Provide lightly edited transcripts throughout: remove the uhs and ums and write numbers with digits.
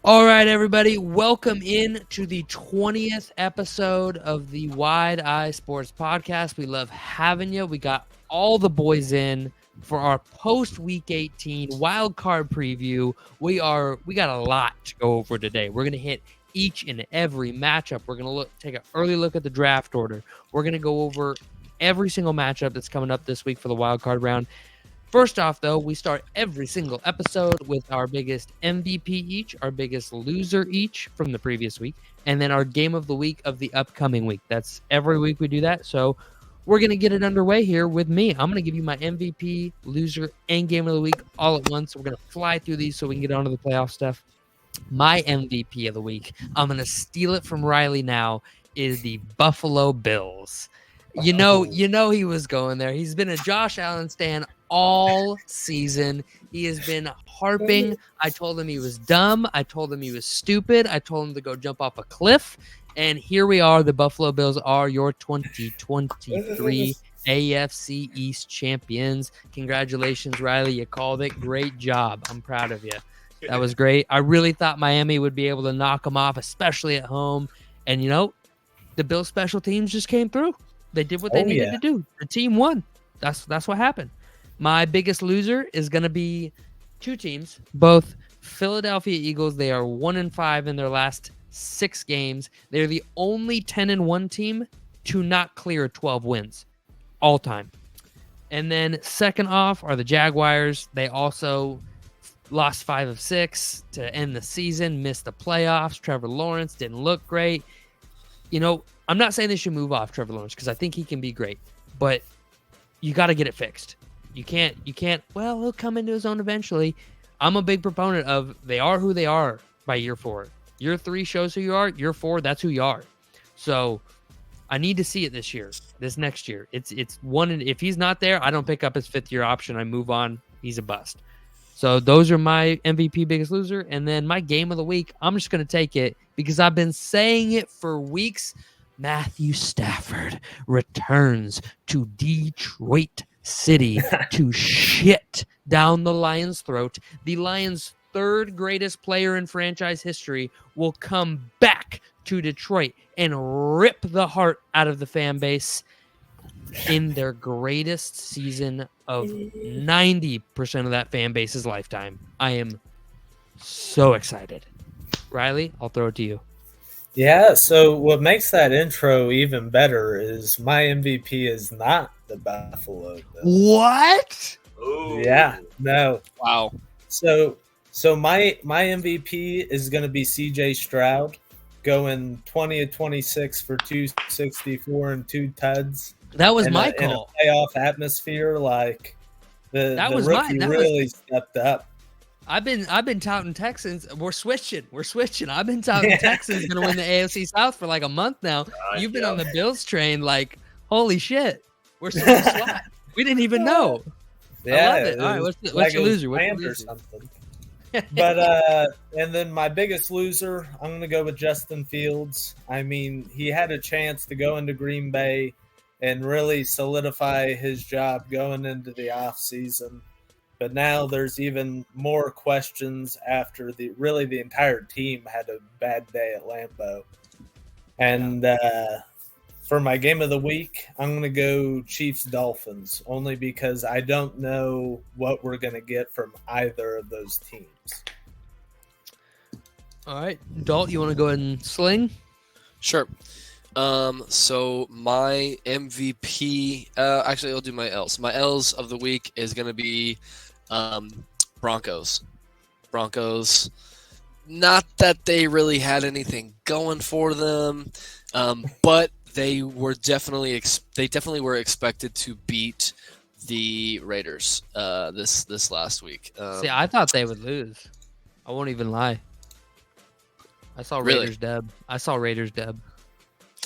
All right, everybody, welcome in to the 20th episode of the Wide Eye Sports Podcast. We love having you. We got all the boys in for our post-week 18 wildcard preview. We got a lot to go over today. We're going to hit each and every matchup. We're going to take an early look at the draft order. We're going to go over every single matchup that's coming up this week for the wildcard round. First off, though, we start every single episode with our biggest MVP each, our biggest loser each from the previous week, and then our game of the week of the upcoming week. That's every week we do that. So we're going to get it underway here with me. I'm going to give you my MVP, loser, and game of the week all at once. We're going to fly through these so we can get on to the playoff stuff. My MVP of the week, I'm going to steal it from Riley now, is the Buffalo Bills. You know he was going there. He's been a Josh Allen stan all season. He has been harping. I told him he was dumb. I told him he was stupid. I told him to go jump off a cliff. And here we are. The Buffalo Bills are your 2023 AFC East champions. Congratulations, Riley. You called it. Great job. I'm proud of you. That was great. I really thought Miami would be able to knock them off, especially at home. And, the Bills special teams just came through. They did what they needed to do. The team won. That's what happened. My biggest loser is going to be two teams, both Philadelphia Eagles. They are 1-5 in their last 6 games. They're the only 10-1 team to not clear 12 wins all time. And then second off are the Jaguars. They also lost 5 of 6 to end the season, missed the playoffs. Trevor Lawrence didn't look great. I'm not saying they should move off Trevor Lawrence because I think he can be great, but you got to get it fixed. You can't, well, he'll come into his own eventually. I'm a big proponent of they are who they are by year 4. Year 3 shows who you are. Year 4, that's who you are. So I need to see it this next year. It's one. If he's not there, I don't pick up his 5th-year option. I move on. He's a bust. So those are my MVP biggest loser. And then my game of the week, I'm just going to take it because I've been saying it for weeks. Matthew Stafford returns to Detroit City to shit down the Lions' throat. The Lions' 3rd greatest player in franchise history will come back to Detroit and rip the heart out of the fan base in their greatest season of 90% of that fan base's lifetime. I am so excited. Riley, I'll throw it to you. Yeah, so what makes that intro even better is my MVP is not the Buffalo Bills. What? Ooh. Yeah, no. Wow. So my MVP is going to be CJ Stroud going 20-26 for 264 and 2 tuds. That was my call. In a playoff atmosphere, like the rookie really stepped up. I've been touting Texans. We're switching. I've been touting Texans going to win the AFC South for like a month now. You've been on the Bills train, like, holy shit. We're so swat. We didn't even know. Yeah, I love it. All right, what's your loser? What's your loser? Something. But and then my biggest loser, I'm going to go with Justin Fields. I mean, he had a chance to go into Green Bay and really solidify his job going into the offseason. But now there's even more questions after the entire team had a bad day at Lambeau. And for my game of the week, I'm going to go Chiefs-Dolphins, only because I don't know what we're going to get from either of those teams. All right. Dalt, you want to go ahead and sling? Sure. So my MVP, actually I'll do my L's. My L's of the week is going to be Broncos. Not that they really had anything going for them, but they definitely were expected to beat the Raiders this last week. See, I thought they would lose. I won't even lie. I saw Raiders dub.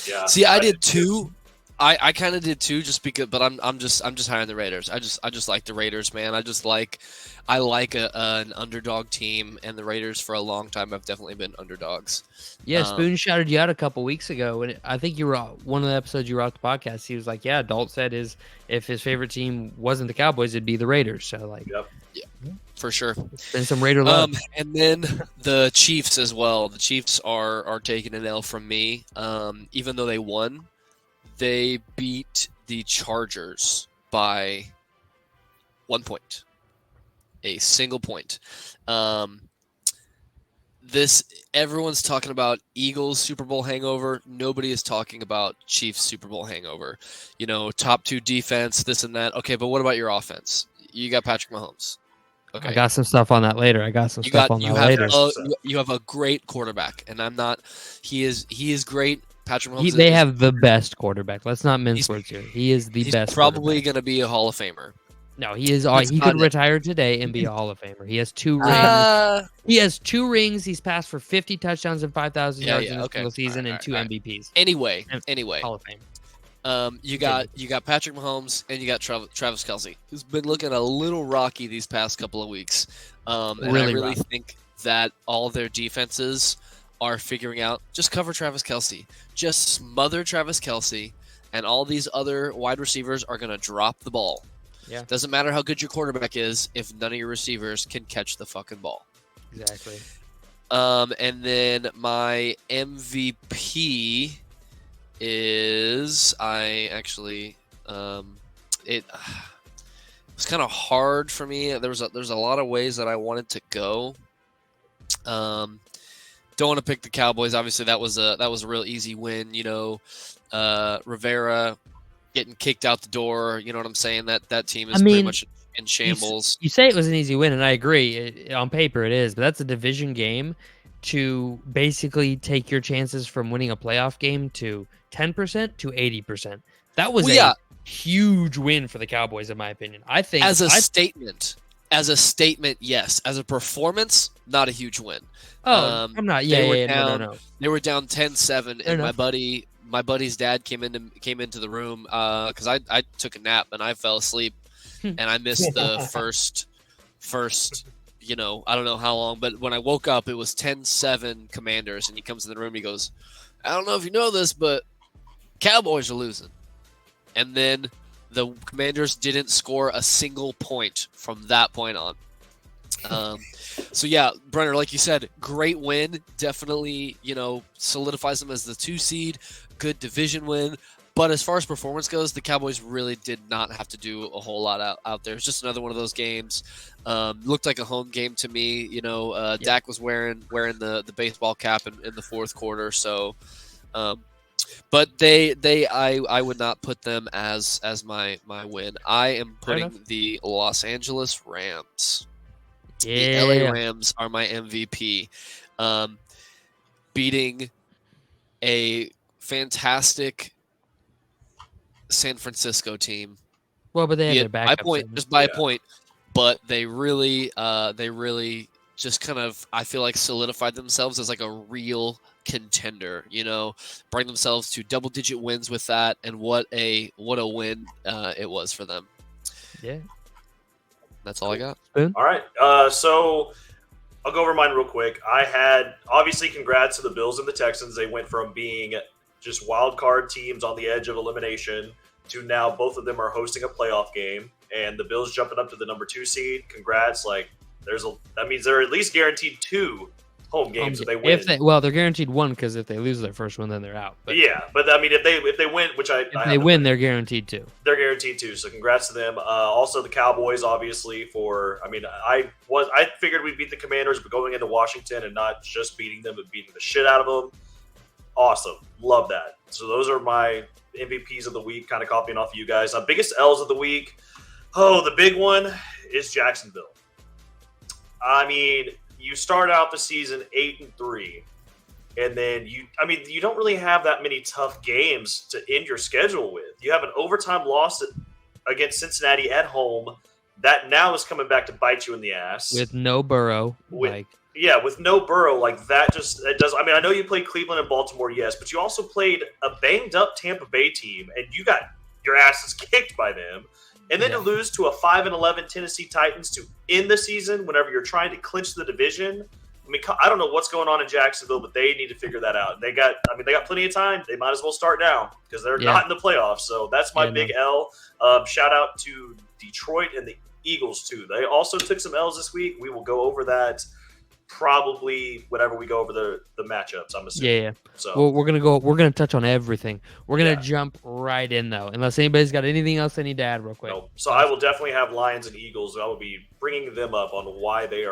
Yeah. See, I did too. I kind of did too, just because. But I'm just high on the Raiders. I just like the Raiders, man. I like an underdog team, and the Raiders for a long time have definitely been underdogs. Yeah, Spoon shouted you out a couple weeks ago, and I think you were one of the episodes you were off the podcast. He was like, "Yeah, Dalt said if his favorite team wasn't the Cowboys, it'd be the Raiders." So yeah. for sure. It's been some Raider love. And then the Chiefs as well. The Chiefs are taking an L from me. Even though they won, they beat the Chargers by 1 point, a single point. Everyone's talking about Eagles Super Bowl hangover. Nobody is talking about Chiefs Super Bowl hangover. Top 2 defense, this and that. Okay, but what about your offense? You got Patrick Mahomes. Okay. I got some stuff on that later. You have a great quarterback, and I'm not. He is great. Patrick Mahomes. They have the best quarterback. Let's not mince words here. He is the best. He's probably going to be a Hall of Famer. No, he is. He could retire today and be a Hall of Famer. He has 2 rings. He has 2 rings. He's passed for 50 touchdowns and 5,000 yards in a single season and 2 MVPs. Anyway, Hall of Fame. You got Patrick Mahomes and you got Travis Kelce, who's been looking a little rocky these past couple of weeks. And I really think that all their defenses are figuring out just cover Travis Kelce, just smother Travis Kelce, and all these other wide receivers are going to drop the ball. Yeah. Doesn't matter how good your quarterback is if none of your receivers can catch the fucking ball. Exactly. And then my MVP is it was kind of hard for me. There's a lot of ways that I wanted to go. Don't want to pick the Cowboys. Obviously, that was a real easy win. Rivera getting kicked out the door. You know what I'm saying? That team is pretty much in shambles. You say it was an easy win, and I agree. On paper, it is, but that's a division game. To basically take your chances from winning a playoff game to 10% to 80%. That was a huge win for the Cowboys, in my opinion. I think as a statement, yes. As a performance, not a huge win. I'm not. No. They were down 10-7, and my buddy's dad came into the room because I took a nap and I fell asleep, and I missed the first. I don't know how long, but when I woke up, it was 10-7 Commanders, and he comes in the room. He goes, "I don't know if you know this, but Cowboys are losing." And then the Commanders didn't score a single point from that point on. So yeah, Brenner, like you said, great win. Definitely, solidifies them as the 2 seed. Good division win. But as far as performance goes, the Cowboys really did not have to do a whole lot out there. It's just another one of those games. Looked like a home game to me. Dak was wearing the baseball cap in the fourth quarter. So, but I would not put them as my win. I am putting the Los Angeles Rams. Yeah. The LA Rams are my MVP. Beating a fantastic San Francisco team. Well, but they had their backups by a point, but they really just kind of, I feel like, solidified themselves as like a real contender. Bring themselves to double-digit wins with that, and what a win it was for them. Yeah, that's all I got. All right, so I'll go over mine real quick. I had, obviously, congrats to the Bills and the Texans. They went from being just wild card teams on the edge of elimination to now both of them are hosting a playoff game, and the Bills jumping up to the number 2 seed. Congrats! That means they're at least guaranteed 2 home games if they win. They're guaranteed 1 because if they lose their first one, then they're out. But I mean, if they win, which they win, they're guaranteed 2. They're guaranteed 2. So congrats to them. Also, the Cowboys, obviously, I figured we'd beat the Commanders, but going into Washington and not just beating them, but beating the shit out of them. Awesome. Love that. So those are my MVPs of the week, kind of copying off of you guys. Biggest L's of the week. Oh, the big one is Jacksonville. I mean, you start out the season 8-3, and then you don't really have that many tough games to end your schedule with. You have an overtime loss against Cincinnati at home that now is coming back to bite you in the ass. With no Burrow. With no Burrow, it does. I mean, I know you played Cleveland and Baltimore, yes, but you also played a banged-up Tampa Bay team, and you got your asses kicked by them. And then to lose to a 5-11 Tennessee Titans to end the season whenever you're trying to clinch the division. I mean, I don't know what's going on in Jacksonville, but they need to figure that out. They got plenty of time. They might as well start now because they're not in the playoffs. So that's my big L. Shout out to Detroit and the Eagles too. They also took some L's this week. We will go over that probably whenever we go over the matchups, I'm assuming. Yeah. So Well, we're gonna touch on everything. We're gonna jump right in though, unless anybody's got anything else they need to add real quick. no. So I will definitely have Lions and Eagles. I will be bringing them up on why they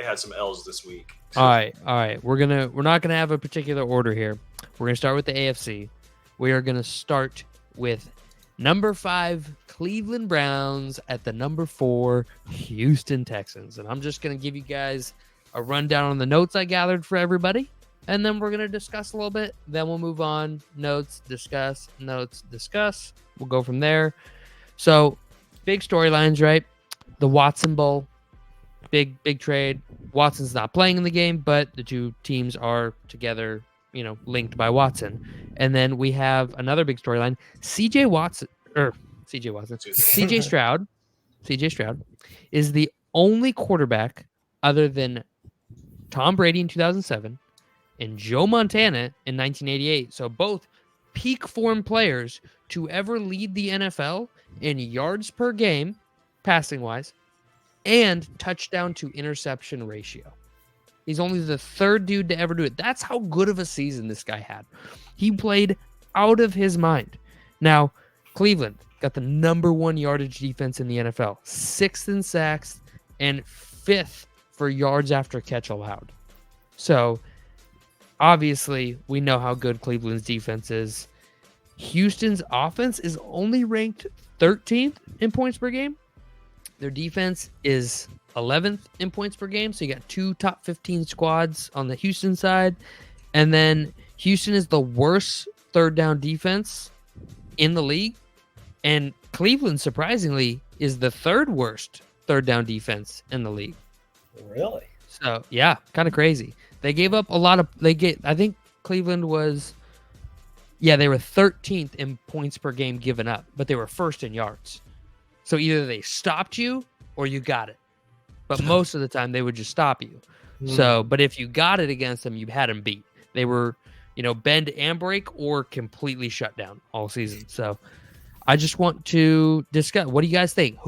had some L's this week. All right. We're not gonna have a particular order here. We're gonna start with the AFC. We are gonna start with number 5 Cleveland Browns at the number 4 Houston Texans, and I'm just gonna give you guys a rundown on the notes I gathered for everybody, and then we're gonna discuss a little bit. Then we'll move on. Notes, discuss. We'll go from there. So, big storylines, right? The Watson Bowl, big trade. Watson's not playing in the game, but the two teams are together, linked by Watson. And then we have another big storyline. CJ Stroud is the only quarterback other than Tom Brady in 2007 and Joe Montana in 1988. So both peak form players to ever lead the NFL in yards per game, passing wise, and touchdown to interception ratio. He's only the third dude to ever do it. That's how good of a season this guy had. He played out of his mind. Now, Cleveland got the number 1 yardage defense in the NFL, 6th in sacks, and 5th for yards after catch allowed. So, obviously, we know how good Cleveland's defense is. Houston's offense is only ranked 13th in points per game. Their defense is 11th in points per game. So you got 2 top 15 squads on the Houston side. And then Houston is the worst third down defense in the league. And Cleveland, surprisingly, is the 3rd worst third down defense in the league. Really? So, yeah, kind of crazy. They gave up a lot of... I think Cleveland was... Yeah, they were 13th in points per game given up, but they were 1st in yards. So either they stopped you or you got it. But most of the time, they would just stop you. So, but if you got it against them, you had them beat. They were, bend and break or completely shut down all season. So I just want to discuss. What do you guys think?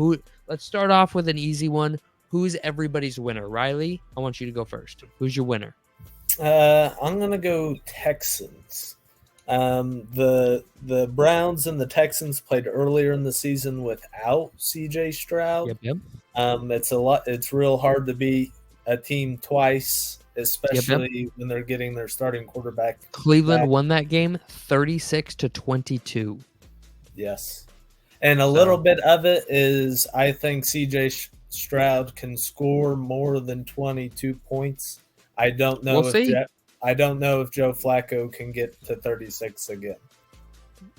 Let's start off with an easy one. Who's everybody's winner? Riley, I want you to go first. Who's your winner? I'm going to go Texans. The Browns and the Texans played earlier in the season without CJ Stroud. Yep. It's real hard to beat a team twice, especially when they're getting their starting quarterback. Cleveland won that game 36-22. Yes. And a little bit of it is I think CJ Stroud can score more than 22 points. I don't know I don't know if Joe Flacco can get to 36 again.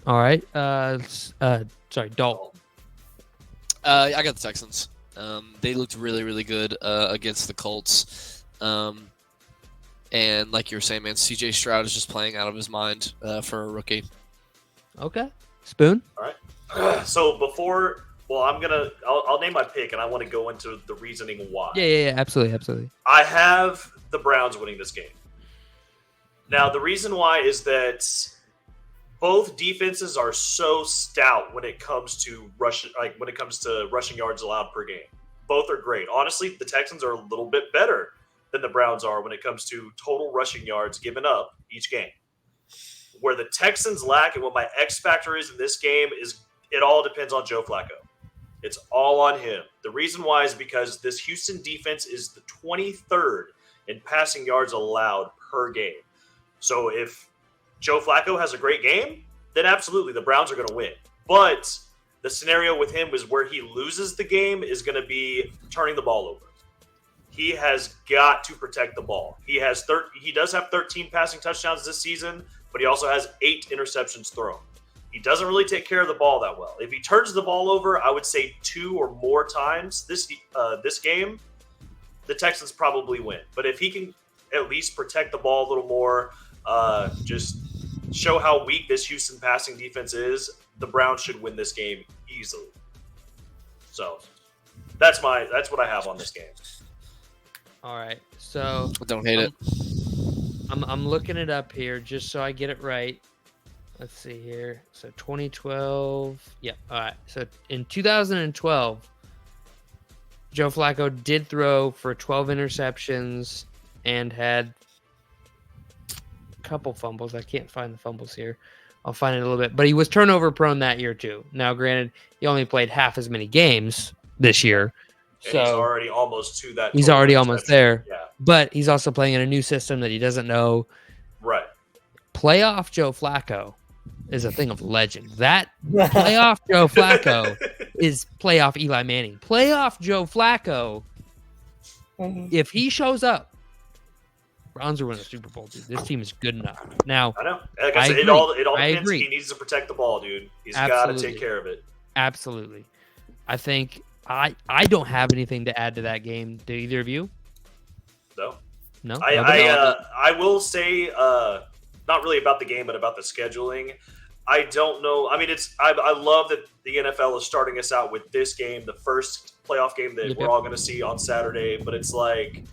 All right. Sorry, Dalton. I got the Texans. They looked really, really good against the Colts. And like you were saying, man, CJ Stroud is just playing out of his mind for a rookie. Okay. Spoon? All right. So I'll name my pick, and I want to go into the reasoning why. Yeah, absolutely. I have the Browns winning this game. Now, the reason why is that both defenses are so stout when it comes to rushing yards allowed per game. Both are great. Honestly, the Texans are a little bit better than the Browns are when it comes to total rushing yards given up each game. Where the Texans lack and what my X factor is in this game is it all depends on Joe Flacco. It's all on him. The reason why is because this Houston defense is the 23rd in passing yards allowed per game. So if Joe Flacco has a great game, then absolutely the Browns are going to win. But the scenario with him is where he loses the game is going to be turning the ball over. He has got to protect the ball. He does have 13 passing touchdowns this season, but he also has 8 interceptions thrown. He doesn't really take care of the ball that well. If he turns the ball over, I would say 2 or more times this game, the Texans probably win. But if he can at least protect the ball a little more, just show how weak this Houston passing defense is, the Browns should win this game easily. So that's what I have on this game. All right. So Don't hate it. I'm looking it up here just so I get it right. Let's see here. So 2012. Yeah. All right. So in 2012, Joe Flacco did throw for 12 interceptions and had a couple fumbles. I can't find the fumbles here. I'll find it in a little bit. But he was turnover prone that year too. Now, granted, he only played half as many games this year. And So he's already almost to that. he's total already almost interception. there. Yeah. But he's also playing in a new system that he doesn't know. Right. Playoff Joe Flacco is a thing of legend. That playoff Joe Flacco is playoff Eli Manning. Playoff Joe Flacco, if he shows up, Browns are winning the Super Bowl, dude. This team is good enough. Now, I know. Like I I said, agree. it all I depends. agree. He needs to protect the ball, dude. He's got to take care of it. Absolutely. I think I don't have anything to add to that game. Do either of you? No. No? I will say, not really about the game, but about the scheduling. I don't know. I mean, I love that the NFL is starting us out with this game, the first playoff game that we're all going to see on Saturday. But it's like,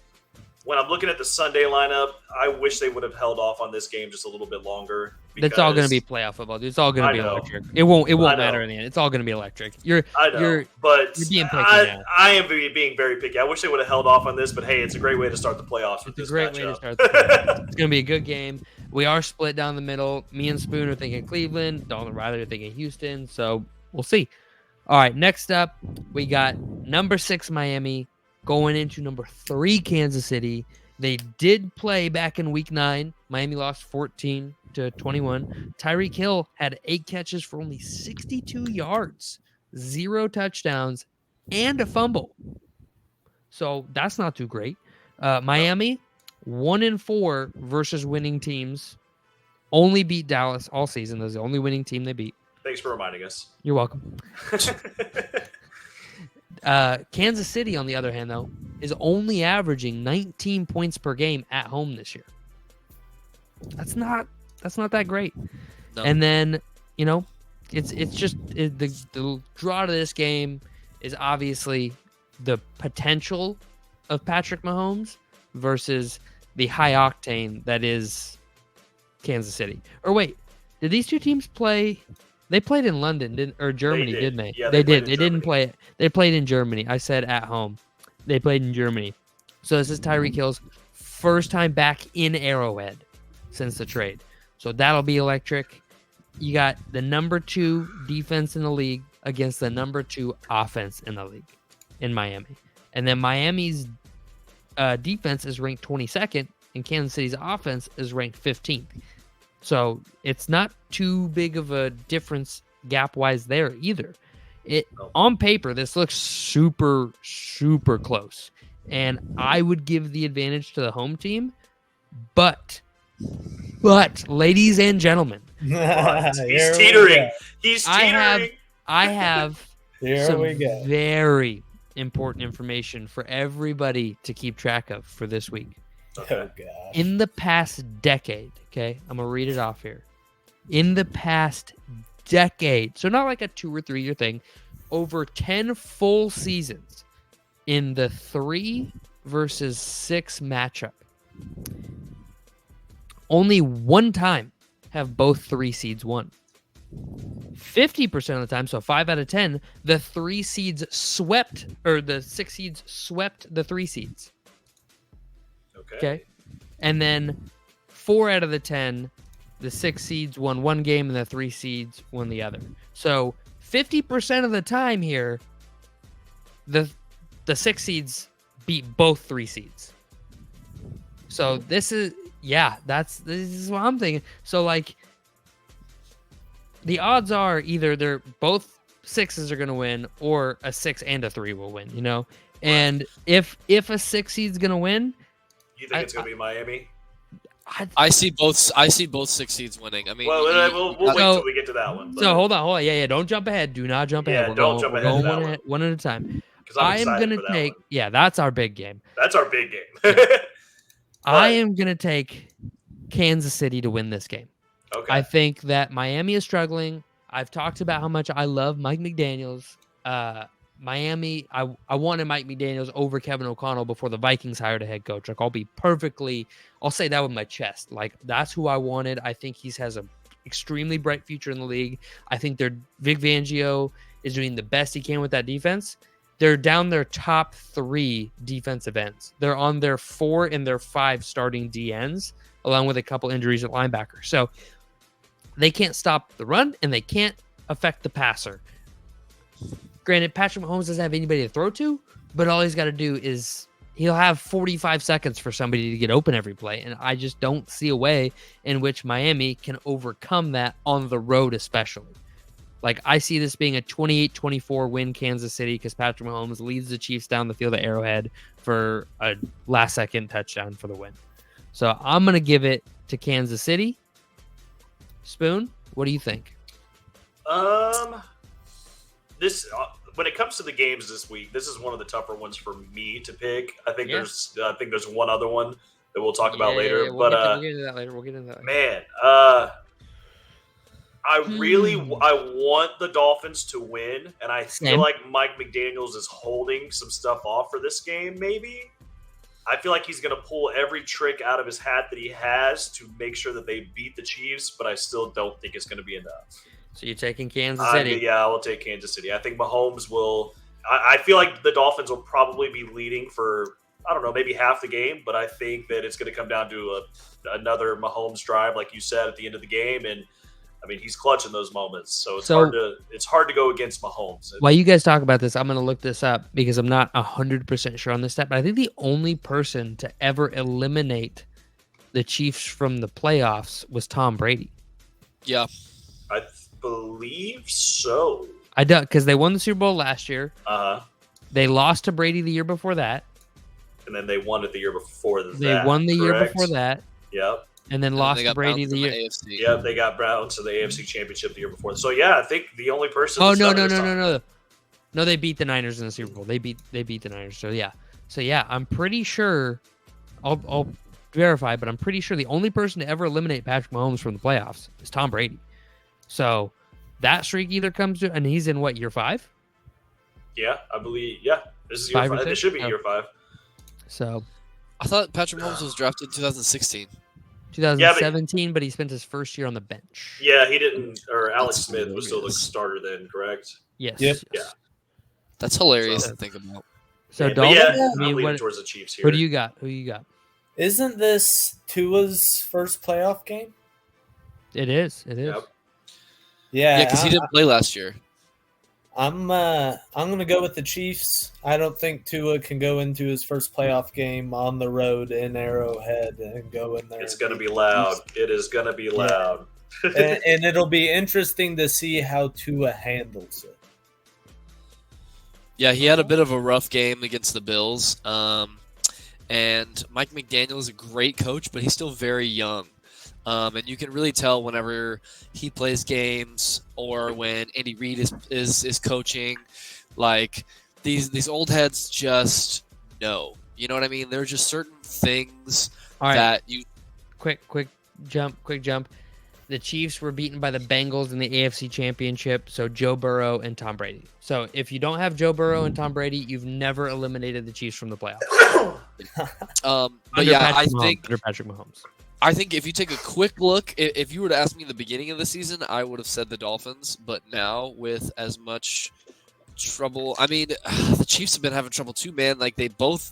when I'm looking at the Sunday lineup, I wish they would have held off on this game just a little bit longer. It's all going to be playoff football, dude. It's all going to be electric. It won't matter in the end. It's all going to be electric. You're being picky now. I am being very picky. I wish they would have held off on this, but hey, it's a great way to start the playoffs with this matchup. It's a great way to start the playoffs. It's going to be a good game. We are split down the middle. Me and Spoon are thinking Cleveland. Dalton and Riley are thinking Houston. So we'll see. All right, next up, we got number 6 Miami going into number 3 Kansas City. They did play back in week 9. Miami lost 14-21. Tyreek Hill had 8 catches for only 62 yards, 0 touchdowns, and a fumble. So that's not too great. Miami, 1-4 versus winning teams. Only beat Dallas all season. That's the only winning team they beat. Thanks for reminding us. You're welcome. Kansas City, on the other hand, though, is only averaging 19 points per game at home this year. That's not that great. No. And then, it's just the draw to this game is obviously the potential of Patrick Mahomes versus the high octane that is Kansas City. Or wait, did these two teams play? They played in London, or Germany, didn't they? Yeah, they did. They didn't play it. They played in Germany. I said at home. They played in Germany. So this is Tyreek Hill's first time back in Arrowhead since the trade. So that'll be electric. You got the number 2 defense in the league against the number 2 offense in the league in Miami. And then Miami's defense is ranked 22nd, and Kansas City's offense is ranked 15th. So it's not too big of a difference gap-wise there either. On paper, this looks super, super close. And I would give the advantage to the home team. But, ladies and gentlemen. He's teetering. He's teetering. I have some very important information for everybody to keep track of for this week. Okay. Oh, gosh. In the past decade, okay, I'm going to read it off here. In the past decade, so not like a 2 or 3 year thing, over 10 full seasons in the 3 versus 6 matchup, only one time have both 3 seeds won. 50% of the time, so 5 out of 10, the 3 seeds swept, or the 6 seeds swept the 3 seeds. Okay. And then 4 out of the 10, the 6 seeds won one game and the 3 seeds won the other. So 50% of the time here, the 6 seeds beat both 3 seeds. So this is what I'm thinking. So like the odds are either they're both 6s are going to win or a 6 and a 3 will win, And if a 6 seed's going to win, you think it's going to be Miami? I see both 6 seeds winning. I mean, we'll wait till we get to that one. So hold on. Yeah, don't jump ahead. Do not jump ahead. We're don't jump ahead. Going one at a time. I am going to take. Yeah, that's our big game. That's our big game. Yeah. I am going to take Kansas City to win this game. Okay. I think that Miami is struggling. I've talked about how much I love Mike McDaniels. Miami, I wanted Mike McDaniels over Kevin O'Connell before the Vikings hired a head coach. Like, I'll say that with my chest. Like, that's who I wanted. I think he has an extremely bright future in the league. I think Vic Fangio is doing the best he can with that defense. They're down their top 3 defensive ends. They're on their 4 and their 5 starting DNs, along with a couple injuries at linebacker. So they can't stop the run, and they can't affect the passer. Granted, Patrick Mahomes doesn't have anybody to throw to, but all he's got to do is he'll have 45 seconds for somebody to get open every play, and I just don't see a way in which Miami can overcome that on the road especially. Like, I see this being a 28-24 win Kansas City because Patrick Mahomes leads the Chiefs down the field at Arrowhead for a last-second touchdown for the win. So I'm going to give it to Kansas City. Spoon, what do you think? This when it comes to the games this week, this is one of the tougher ones for me to pick. I think there's one other one that we'll talk about later. We'll get into that later. We'll get into that later. Man, I want the Dolphins to win, and I feel like Mike McDaniels is holding some stuff off for this game, maybe. I feel like he's going to pull every trick out of his hat that he has to make sure that they beat the Chiefs, but I still don't think it's going to be enough. So you're taking Kansas City? Yeah, I will take Kansas City. I think Mahomes will – I feel like the Dolphins will probably be leading for, I don't know, maybe half the game, but I think that it's going to come down to another Mahomes drive, like you said, at the end of the game, and I mean, he's clutch in those moments, so it's hard to go against Mahomes. While you guys talk about this, I'm going to look this up because I'm not 100% sure on this stat, but I think the only person to ever eliminate the Chiefs from the playoffs was Tom Brady. Yeah. I believe so. I don't, because they won the Super Bowl last year. They lost to Brady the year before that. And then they won it the year before that. They won the year before that. Yep. And then lost to Brady the year. Yeah, they got Browns to the AFC Championship the year before. So yeah, I think the only person. Oh no! They beat the Niners in the Super Bowl. They beat the Niners. So yeah, I'm pretty sure. I'll verify, but I'm pretty sure the only person to ever eliminate Patrick Mahomes from the playoffs is Tom Brady. So that streak either comes to, and he's in what, year 5? Yeah, I believe. Yeah, this is year 5. It should be year 5. So I thought Patrick Mahomes was drafted in 2016. 2017, but he spent his first year on the bench. Yeah, he didn't. Or Alex Smith was still the starter then, correct? Yes. Yep. Yeah. That's hilarious to think about. So, I'm leaning towards the Chiefs here. Who do you got? Isn't this Tua's first playoff game? It is. Yep. Yeah. Yeah, because he didn't play last year. I'm gonna go with the Chiefs. I don't think Tua can go into his first playoff game on the road in Arrowhead and go in there. It's gonna be loud. It is gonna be loud. and it'll be interesting to see how Tua handles it. Yeah, he had a bit of a rough game against the Bills. And Mike McDaniel is a great coach, but he's still very young. And you can really tell whenever he plays games or when Andy Reid is coaching, like these old heads just know. You know what I mean? There are just certain things that you. Quick jump. The Chiefs were beaten by the Bengals in the AFC Championship, so Joe Burrow and Tom Brady. So if you don't have Joe Burrow and Tom Brady, you've never eliminated the Chiefs from the playoffs. But yeah, I think under Patrick Mahomes. I think if you take a quick look, if you were to ask me in the beginning of the season, I would have said the Dolphins. But now with as much trouble, I mean, the Chiefs have been having trouble too, man. Like they're both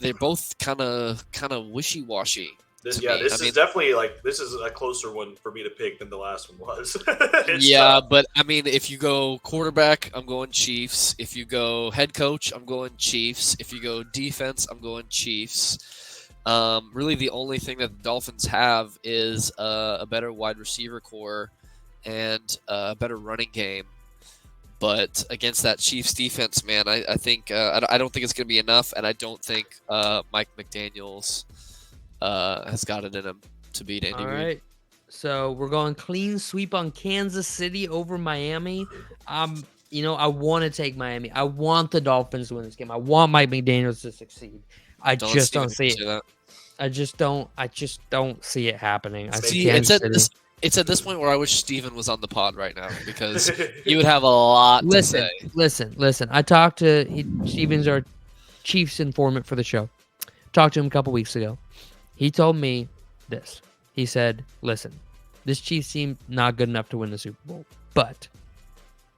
kind of wishy-washy. This is definitely this is a closer one for me to pick than the last one was. But I mean, if you go quarterback, I'm going Chiefs. If you go head coach, I'm going Chiefs. If you go defense, I'm going Chiefs. Really, the only thing that the Dolphins have is a better wide receiver core and a better running game. But against that Chiefs defense, man, I think I don't think it's going to be enough, and I don't think Mike McDaniels has got it in him to beat Andy Reid. All right. So we're going clean sweep on Kansas City over Miami. I want to take Miami. I want the Dolphins to win this game. I want Mike McDaniels to succeed. I just don't see it. I just don't see it happening. It's at this point where I wish Steven was on the pod right now because he would have a lot to say. Listen. I talked to Steven's our Chiefs informant for the show. Talked to him a couple weeks ago. He told me this. He said, listen, this Chiefs team not good enough to win the Super Bowl. But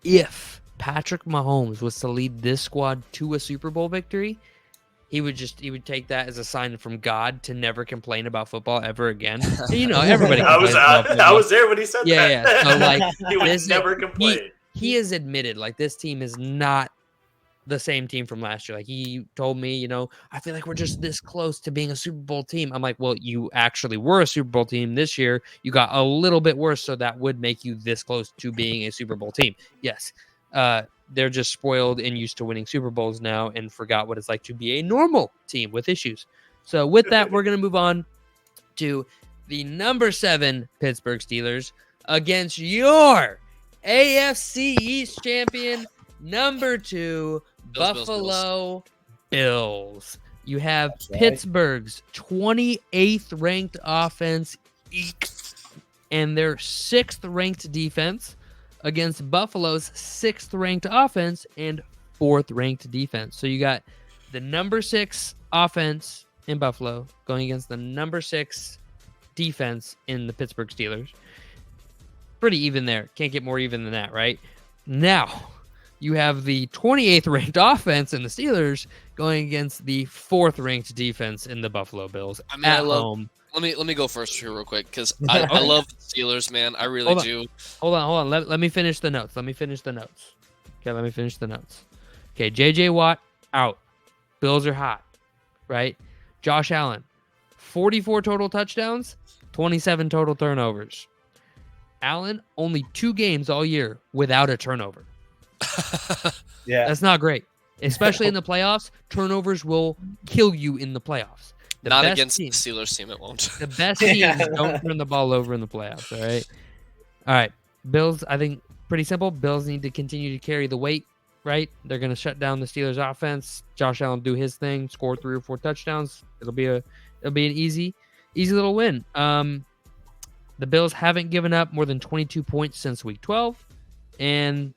if Patrick Mahomes was to lead this squad to a Super Bowl victory, he would take that as a sign from God to never complain about football ever again. And, everybody complains about football. I was there when he said that. Yeah. So like he would never complain. He has admitted like this team is not the same team from last year. Like he told me, I feel like we're just this close to being a Super Bowl team. I'm like, well, you actually were a Super Bowl team this year. You got a little bit worse, so that would make you this close to being a Super Bowl team. Yes. They're just spoiled and used to winning Super Bowls now and forgot what it's like to be a normal team with issues. So with that, we're going to move on to the number 7 Pittsburgh Steelers against your AFC East champion, number 2 Buffalo Bills. You have Pittsburgh's 28th ranked offense and their 6th ranked defense against Buffalo's 6th ranked offense and 4th ranked defense. So you got the number 6 offense in Buffalo going against the number 6 defense in the Pittsburgh Steelers. Pretty even there. Can't get more even than that, right? Now, you have the 28th ranked offense in the Steelers going against the 4th ranked defense in the Buffalo Bills at home. Let me go first here real quick because I love the Steelers, man. I really do. Hold on. Let me finish the notes. Okay, let me finish the notes. Okay, J.J. Watt out. Bills are hot, right? Josh Allen, 44 total touchdowns, 27 total turnovers. Allen, only 2 games all year without a turnover. Yeah. That's not great. Especially in the playoffs, turnovers will kill you in the playoffs. Not against the Steelers team, it won't. The best teams don't turn the ball over in the playoffs, all right? Bills, I think, pretty simple. Bills need to continue to carry the weight, right? They're going to shut down the Steelers' offense. Josh Allen do his thing, score 3 or 4 touchdowns. It'll be an easy little win. The Bills haven't given up more than 22 points since Week 12, and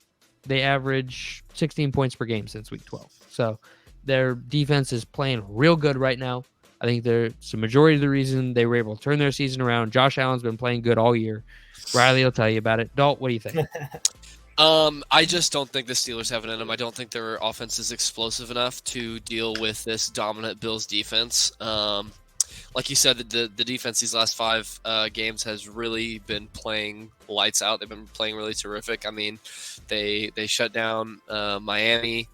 they average 16 points per game since Week 12. So their defense is playing real good right now. I think it's the majority of the reason they were able to turn their season around. Josh Allen's been playing good all year. Riley will tell you about it. Dalt, what do you think? I just don't think the Steelers have it in them. I don't think their offense is explosive enough to deal with this dominant Bills defense. Like you said, the defense these last 5 games has really been playing lights out. They've been playing really terrific. I mean, they shut down Miami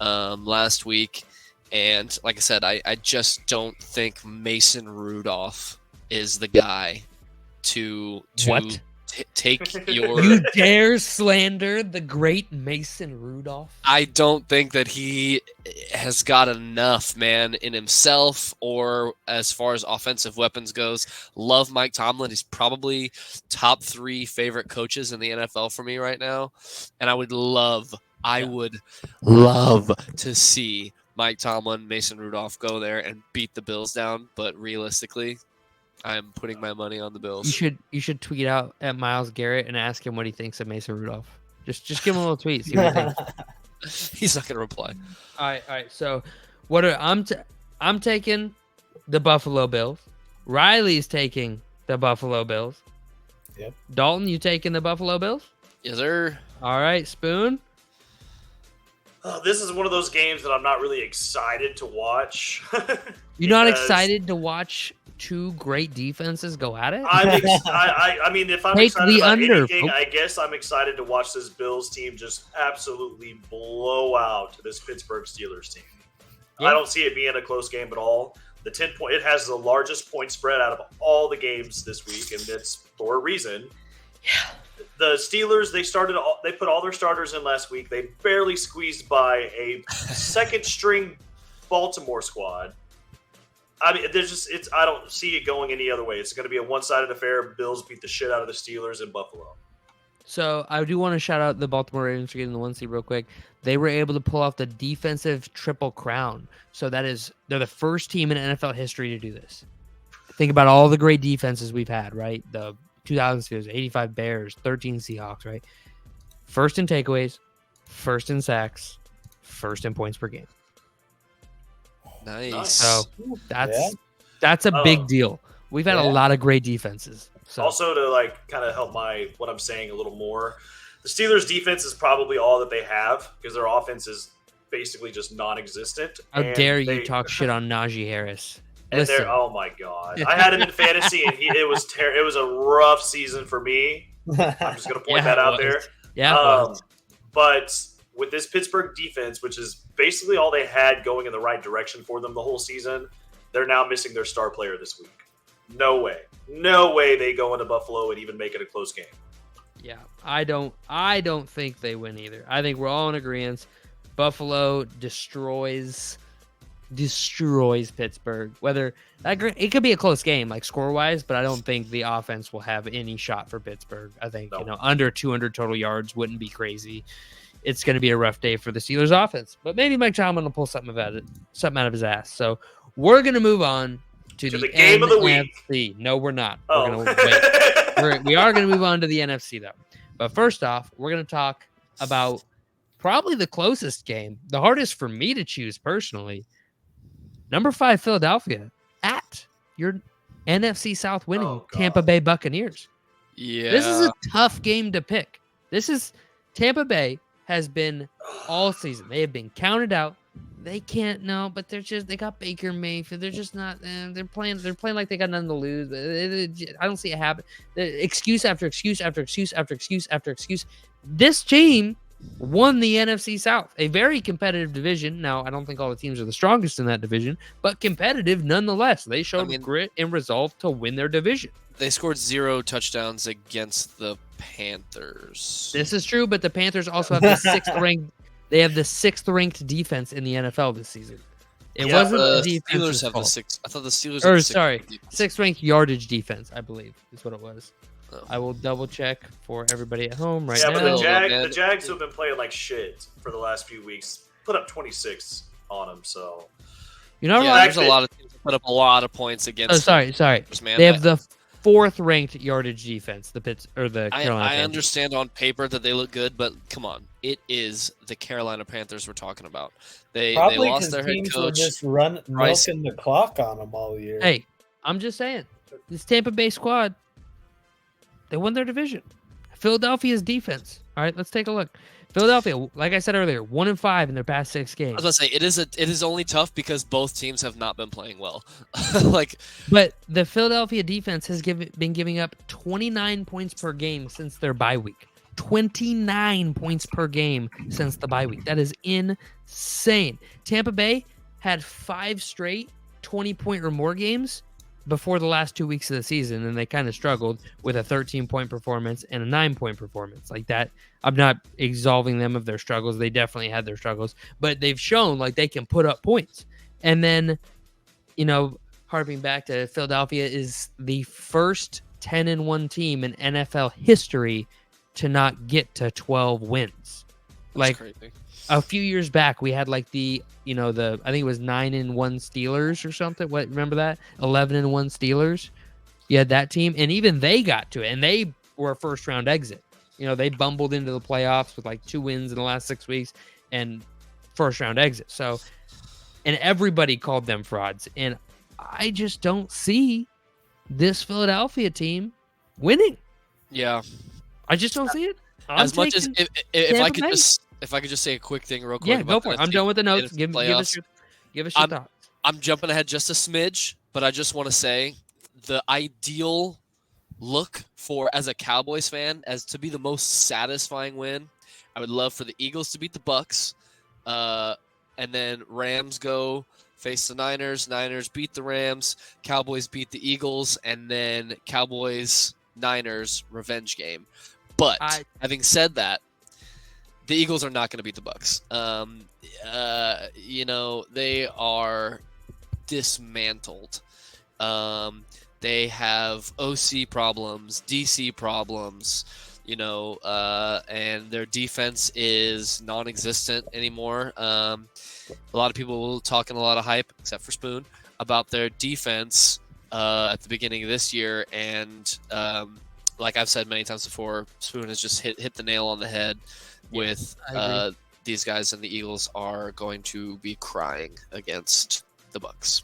last week. And like I said, I just don't think Mason Rudolph is the guy to take your... You dare slander the great Mason Rudolph? I don't think that he has got enough, man, in himself or as far as offensive weapons goes. Love Mike Tomlin. He's probably top 3 favorite coaches in the NFL for me right now. And I would love to see Mike Tomlin, Mason Rudolph go there and beat the Bills down. But realistically, I'm putting my money on the Bills. You should tweet out at Myles Garrett and ask him what he thinks of Mason Rudolph. Just give him a little tweet. See what he thinks. He's not going to reply. All right. So I'm taking the Buffalo Bills. Riley's taking the Buffalo Bills. Yep. Dalton, you taking the Buffalo Bills? Yes, sir. All right, Spoon. This is one of those games that I'm not really excited to watch. You're not excited to watch 2 great defenses go at it? I mean, if I'm Take excited the about under, anything, folks. I guess I'm excited to watch this Bills team just absolutely blow out this Pittsburgh Steelers team. Yeah. I don't see it being a close game at all. It has the largest point spread out of all the games this week, and it's for a reason. Yeah. The Steelers, they put all their starters in last week. They barely squeezed by a second-string Baltimore squad. I mean, I don't see it going any other way. It's going to be a one-sided affair. Bills beat the shit out of the Steelers in Buffalo. So I do want to shout out the Baltimore Ravens for getting the 1 seed real quick. They were able to pull off the defensive triple crown. So they're the first team in NFL history to do this. Think about all the great defenses we've had, right? The 2000 Steelers, 85 Bears, 13 Seahawks, right? First in takeaways, first in sacks, first in points per game. Nice. So that's a big deal. We've had a lot of great defenses. So. Also, to kind of help what I'm saying a little more, The Steelers' defense is probably all that they have because their offense is basically just non-existent. How and dare you they- talk shit on Najee Harris? And Listen, they're oh my god, I had him in fantasy, and it was a rough season for me. I'm just gonna point that out there. Yeah. It was. But with this Pittsburgh defense, which is basically all they had going in the right direction for them the whole season, they're now missing their star player this week. No way they go into Buffalo and even make it a close game. Yeah, I don't think they win either. I think we're all in agreement. Buffalo destroys Pittsburgh. Whether it could be a close game, like score-wise, but I don't think the offense will have any shot for Pittsburgh. I think under 200 total yards wouldn't be crazy. It's going to be a rough day for the Steelers' offense, but maybe Mike Tomlin will pull something out of his ass. So we're going to move on to the game of the week. No, we're not. Oh. We're going to wait. We are going to move on to the NFC though. But first off, we're going to talk about probably the closest game, the hardest for me to choose personally. Number 5, Philadelphia at your NFC South winning Tampa Bay Buccaneers. Yeah. This is a tough game to pick. Tampa Bay has been all season. They have been counted out. They can't but they got Baker Mayfield. They're just not. They're playing like they got nothing to lose. I don't see a habit. Excuse after excuse after excuse after excuse after excuse. This team won the NFC South, a very competitive division. Now, I don't think all the teams are the strongest in that division, but competitive nonetheless. They showed grit and resolve to win their division. They scored 0 touchdowns against the Panthers. This is true, but the Panthers also have the 6th ranked. They have the 6th ranked defense in the NFL this season. It wasn't the Steelers have fault. the 6th. I thought the Steelers. Or have the sorry, 6th 6th ranked yardage defense, I believe, is what it was. Oh. I will double check for everybody at home right Yeah, now. but the Jags who have been playing like shit for the last few weeks put up 26 on them. So You're not wrong. There's a lot of teams that put up a lot of points against. Oh, sorry. Man, They have the 4th ranked yardage defense. The Carolina I Panthers. understand on paper that they look good, but come on, it is the Carolina Panthers we're talking about. They lost their head teams coach. were just milking the clock on them all year. Hey, I'm just saying, this Tampa Bay squad, they won their division. Philadelphia's defense. All right, let's take a look. Philadelphia, like I said earlier, 1-5 in their past 6 games. I was about to say it is only tough because both teams have not been playing well. But the Philadelphia defense has been giving up 29 points per game since their bye week. 29 points per game since the bye week. That is insane. Tampa Bay had 5 straight 20-point or more games before the last 2 weeks of the season, and they kind of struggled with a 13-point performance and a 9-point performance. Like that, I'm not absolving them of their struggles. They definitely had their struggles, but they've shown like they can put up points. And then, harping back to Philadelphia is the first 10-1 team in NFL history to not get to 12 wins. Like crazy. A few years back, we had like I think it was 9-1 Steelers or something. What, remember that? 11-1 Steelers. You had that team, and even they got to it, and they were a first round exit. They bumbled into the playoffs with like 2 wins in the last 6 weeks and first round exit. So, and everybody called them frauds, and I just don't see this Philadelphia team winning. Yeah, I just don't see it. As much as if I could just say a quick thing real quick. Yeah, go for it. I'm done with the notes. Give us your thoughts. I'm jumping ahead just a smidge, but I just want to say the ideal look for as a Cowboys fan as to be the most satisfying win. I would love for the Eagles to beat the Bucks, and then Rams go face the Niners. Niners beat the Rams. Cowboys beat the Eagles, and then Cowboys-Niners revenge game. But having said that, the Eagles are not going to beat the Bucks. They are dismantled. They have OC problems, DC problems, and their defense is non-existent anymore. A lot of people talking a lot of hype, except for Spoon, about their defense at the beginning of this year. And like I've said many times before, Spoon has just hit the nail on the head with these guys, and the Eagles are going to be crying against the Bucks.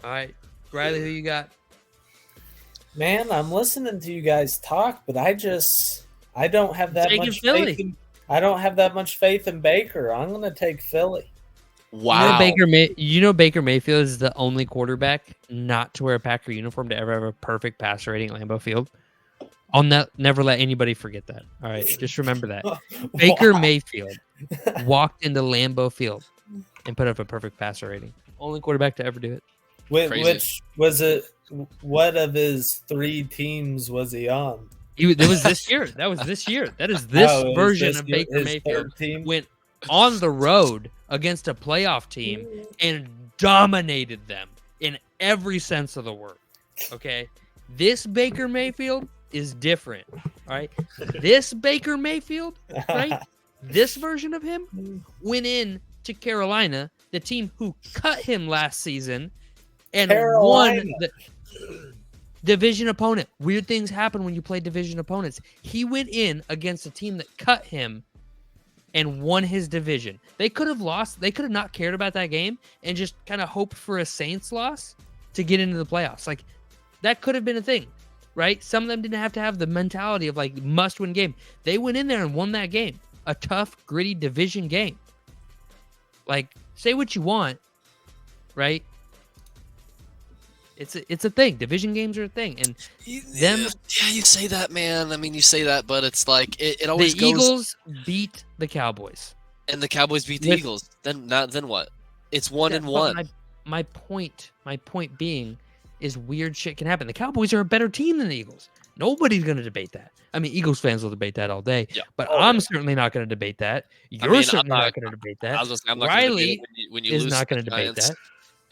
All right. Riley, who you got? Man, I'm listening to you guys talk, but I I don't have that Taking much Philly. faith in. I don't have that much faith in Baker. I'm going to take Philly. Wow. Baker Mayfield is the only quarterback not to wear a Packer uniform to ever have a perfect passer rating at Lambeau Field. I'll never let anybody forget that. All right, just remember that. Baker Mayfield walked into Lambeau Field and put up a perfect passer rating. Only quarterback to ever do it. Which was it? What of his 3 teams was he on? It was this year. That was this year. That is this version of Baker Mayfield went on the road against a playoff team and dominated them in every sense of the word. Okay? This Baker Mayfield is different. All right? This Baker Mayfield, right? This version of him went in to Carolina, the team who cut him last season, and won the division opponent. Weird things happen when you play division opponents. He went in against a team that cut him and won his division. They could have lost. They could have not cared about that game and just kind of hoped for a Saints loss to get into the playoffs. Like, that could have been a thing, right? Some of them didn't have to have the mentality of, like, must-win game. They went in there and won that game. A tough, gritty division game. Like, say what you want, right? It's a thing. Division games are a thing, and Yeah, you say that, man. I mean, you say that, but it's like it always the goes. Eagles beat the Cowboys, and the Cowboys beat the Eagles. Then what? It's 1-1. My point being is weird shit can happen. The Cowboys are a better team than the Eagles. Nobody's going to debate that. I mean, Eagles fans will debate that all day, but I'm certainly not going to debate that. You're certainly not going to debate that. I was I'm not Riley when you is lose not going to to debate Giants, that.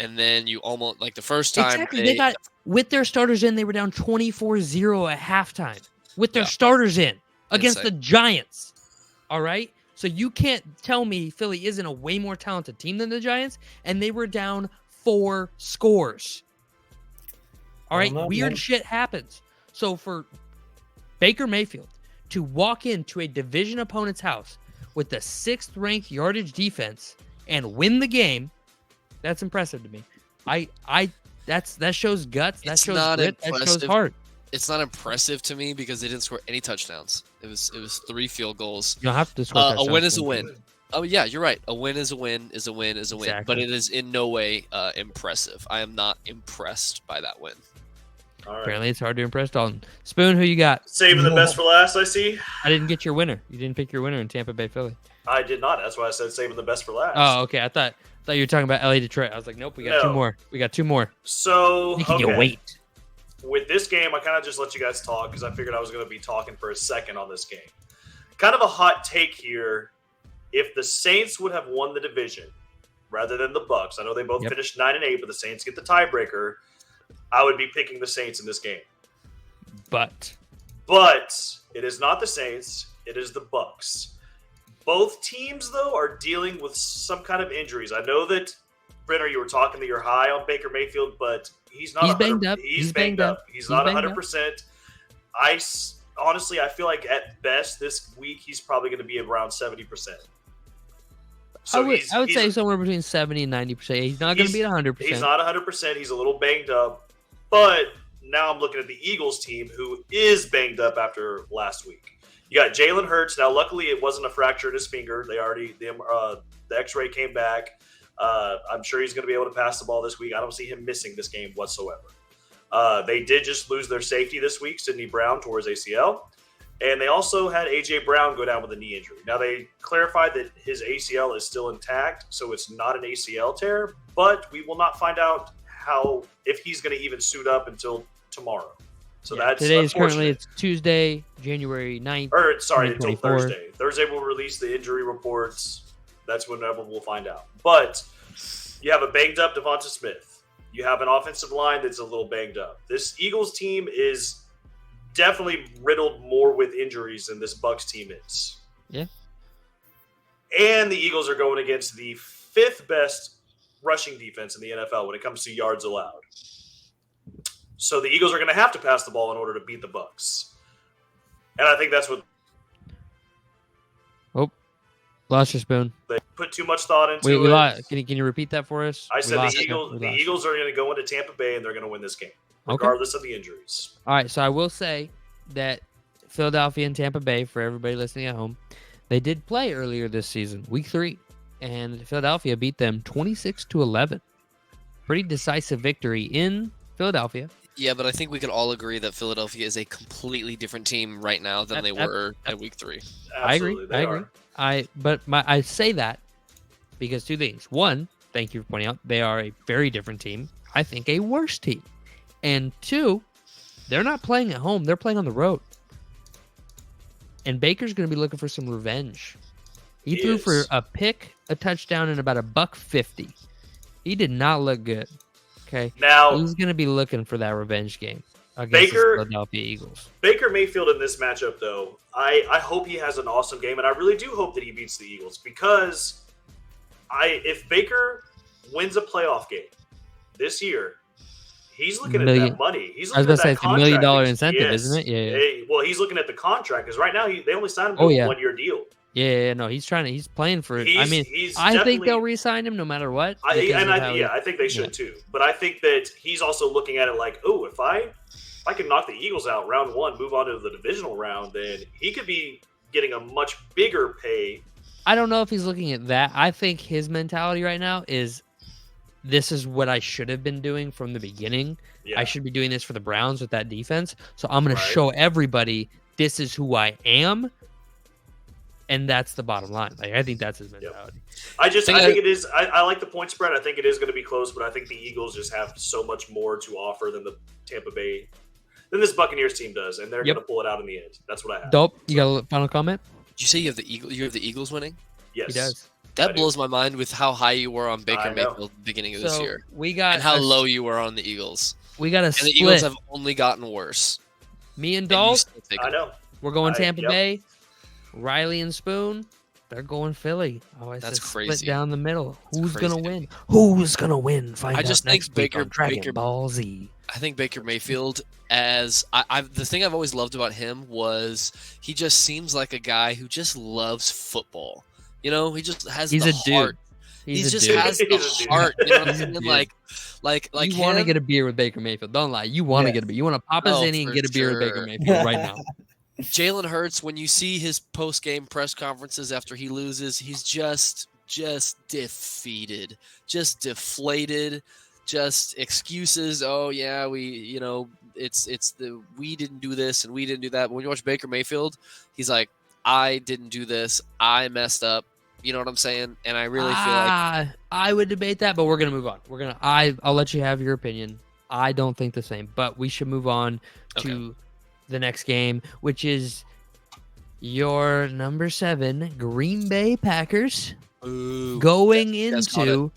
And then you almost, like the first time. Exactly. They got, with their starters in, they were down 24-0 at halftime. With their starters in against the Giants. All right? So you can't tell me Philly isn't a way more talented team than the Giants, and they were down 4 scores. All right? Weird shit happens. So for Baker Mayfield to walk into a division opponent's house with the 6th-ranked yardage defense and win the game, that's impressive to me. That shows guts. That shows grit. That shows heart. It's not impressive to me because they didn't score any touchdowns. It was 3 field goals. You don't have to score touchdowns. A win is a win. Oh yeah, you're right. A win is a win is a win is a win. Exactly. But it is in no way impressive. I am not impressed by that win. All right. Apparently, it's hard to impress Dalton. Spoon, who you got? Saving the best for last, I see. I didn't get your winner. You didn't pick your winner in Tampa Bay, Philly. I did not. That's why I said saving the best for last. Oh, okay. I thought you were talking about LA Detroit. I was like, nope, we got 2 more. We got 2 more. So, Making you wait. With this game, I kind of just let you guys talk because I figured I was going to be talking for a second on this game. Kind of a hot take here. If the Saints would have won the division rather than the Bucs, I know they both finished 9-8, but the Saints get the tiebreaker. I would be picking the Saints in this game. But it is not the Saints. It is the Bucs. Both teams, though, are dealing with some kind of injuries. I know that, Brenner, you were talking that you're high on Baker Mayfield, but he's not. He's banged up. He's banged up. He's not 100%. Honestly, I feel like at best this week he's probably going to be around 70%. So I would say somewhere between 70 and 90%. He's not going to be at 100%. He's not 100%. He's a little banged up. But now I'm looking at the Eagles team, who is banged up after last week. You got Jalen Hurts. Now, luckily, it wasn't a fracture in his finger. The X-ray came back. I'm sure he's going to be able to pass the ball this week. I don't see him missing this game whatsoever. They did just lose their safety this week, Sidney Brown, towards ACL. And they also had A.J. Brown go down with a knee injury. Now, they clarified that his ACL is still intact, so it's not an ACL tear. But we will not find out if he's going to even suit up until tomorrow. So that's currently it's Tuesday, January 9th. Until Thursday. Thursday we'll release the injury reports. That's whenever we'll find out. But you have a banged up Devonta Smith. You have an offensive line that's a little banged up. This Eagles team is definitely riddled more with injuries than this Bucs team is. Yeah. And the Eagles are going against the 5th best rushing defense in the NFL when it comes to yards allowed. So the Eagles are going to have to pass the ball in order to beat the Bucs. And I think that's what lost your Spoon. They put too much thought into we it. Lost. Can you repeat that for us? I said the Eagles are going to go into Tampa Bay and they're going to win this game, regardless of the injuries. All right, so I will say that Philadelphia and Tampa Bay, for everybody listening at home, they did play earlier this season, week 3, and Philadelphia beat them 26-11. Pretty decisive victory in Philadelphia. Yeah, but I think we can all agree that Philadelphia is a completely different team right now than they were at week 3. Absolutely, I agree. I say that because 2 things. One, thank you for pointing out, they are a very different team. I think a worse team. And 2, they're not playing at home. They're playing on the road. And Baker's going to be looking for some revenge. He threw for a pick, a touchdown, and about $150. He did not look good. Okay. Now he's going to be looking for that revenge game against the Philadelphia Eagles. Baker Mayfield in this matchup, though, I hope he has an awesome game, and I really do hope that he beats the Eagles because if Baker wins a playoff game this year, he's looking at that money. He's looking at that it's $1 million incentive, isn't it? Yeah. Well, he's looking at the contract because right now they only signed him to a 1-year deal. Yeah, no, he's playing for it. I think they'll re-sign him no matter what. I think they should too. But I think that he's also looking at it like, oh, if I can knock the Eagles out round 1, move on to the divisional round, then he could be getting a much bigger pay. I don't know if he's looking at that. I think his mentality right now is, this is what I should have been doing from the beginning. Yeah. I should be doing this for the Browns with that defense. So I'm going to show everybody this is who I am. And that's the bottom line. I think that's his mentality. I think it is. I like the point spread. I think it is going to be close, but I think the Eagles just have so much more to offer than the Tampa Bay, than this Buccaneers team does, and they're going to pull it out in the end. That's what I have. Dope. You got a final comment? Did you say you have the Eagles winning? Yes, he does. That blows my mind with how high you were on Baker Mayfield at the beginning of this year. And how low you were on the Eagles. We got a split. And the Eagles have only gotten worse. Me and Dolph, I know. We're going Tampa Bay. Riley and Spoon, they're going Philly. That's crazy. Split down the middle. Who's going to win? Who's going to win? I just think Baker Ball Z. I think Baker Mayfield, the thing I've always loved about him was he just seems like a guy who just loves football. You know, he just has the heart. He just has the heart. You know what I'm saying? Like you want to get a beer with Baker Mayfield. Don't lie. You want to get a beer. You want to pop his inning and get a beer with Baker Mayfield right now. Jalen Hurts, when you see his post-game press conferences after he loses, he's just defeated, just deflated, just excuses. Oh yeah, we didn't do this and we didn't do that. But when you watch Baker Mayfield, he's like, I didn't do this, I messed up. You know what I'm saying? And I really feel like I would debate that, but we're gonna move on. I'll let you have your opinion. I don't think the same, but we should move on to the next game, which is your number 7 Green Bay Packers going into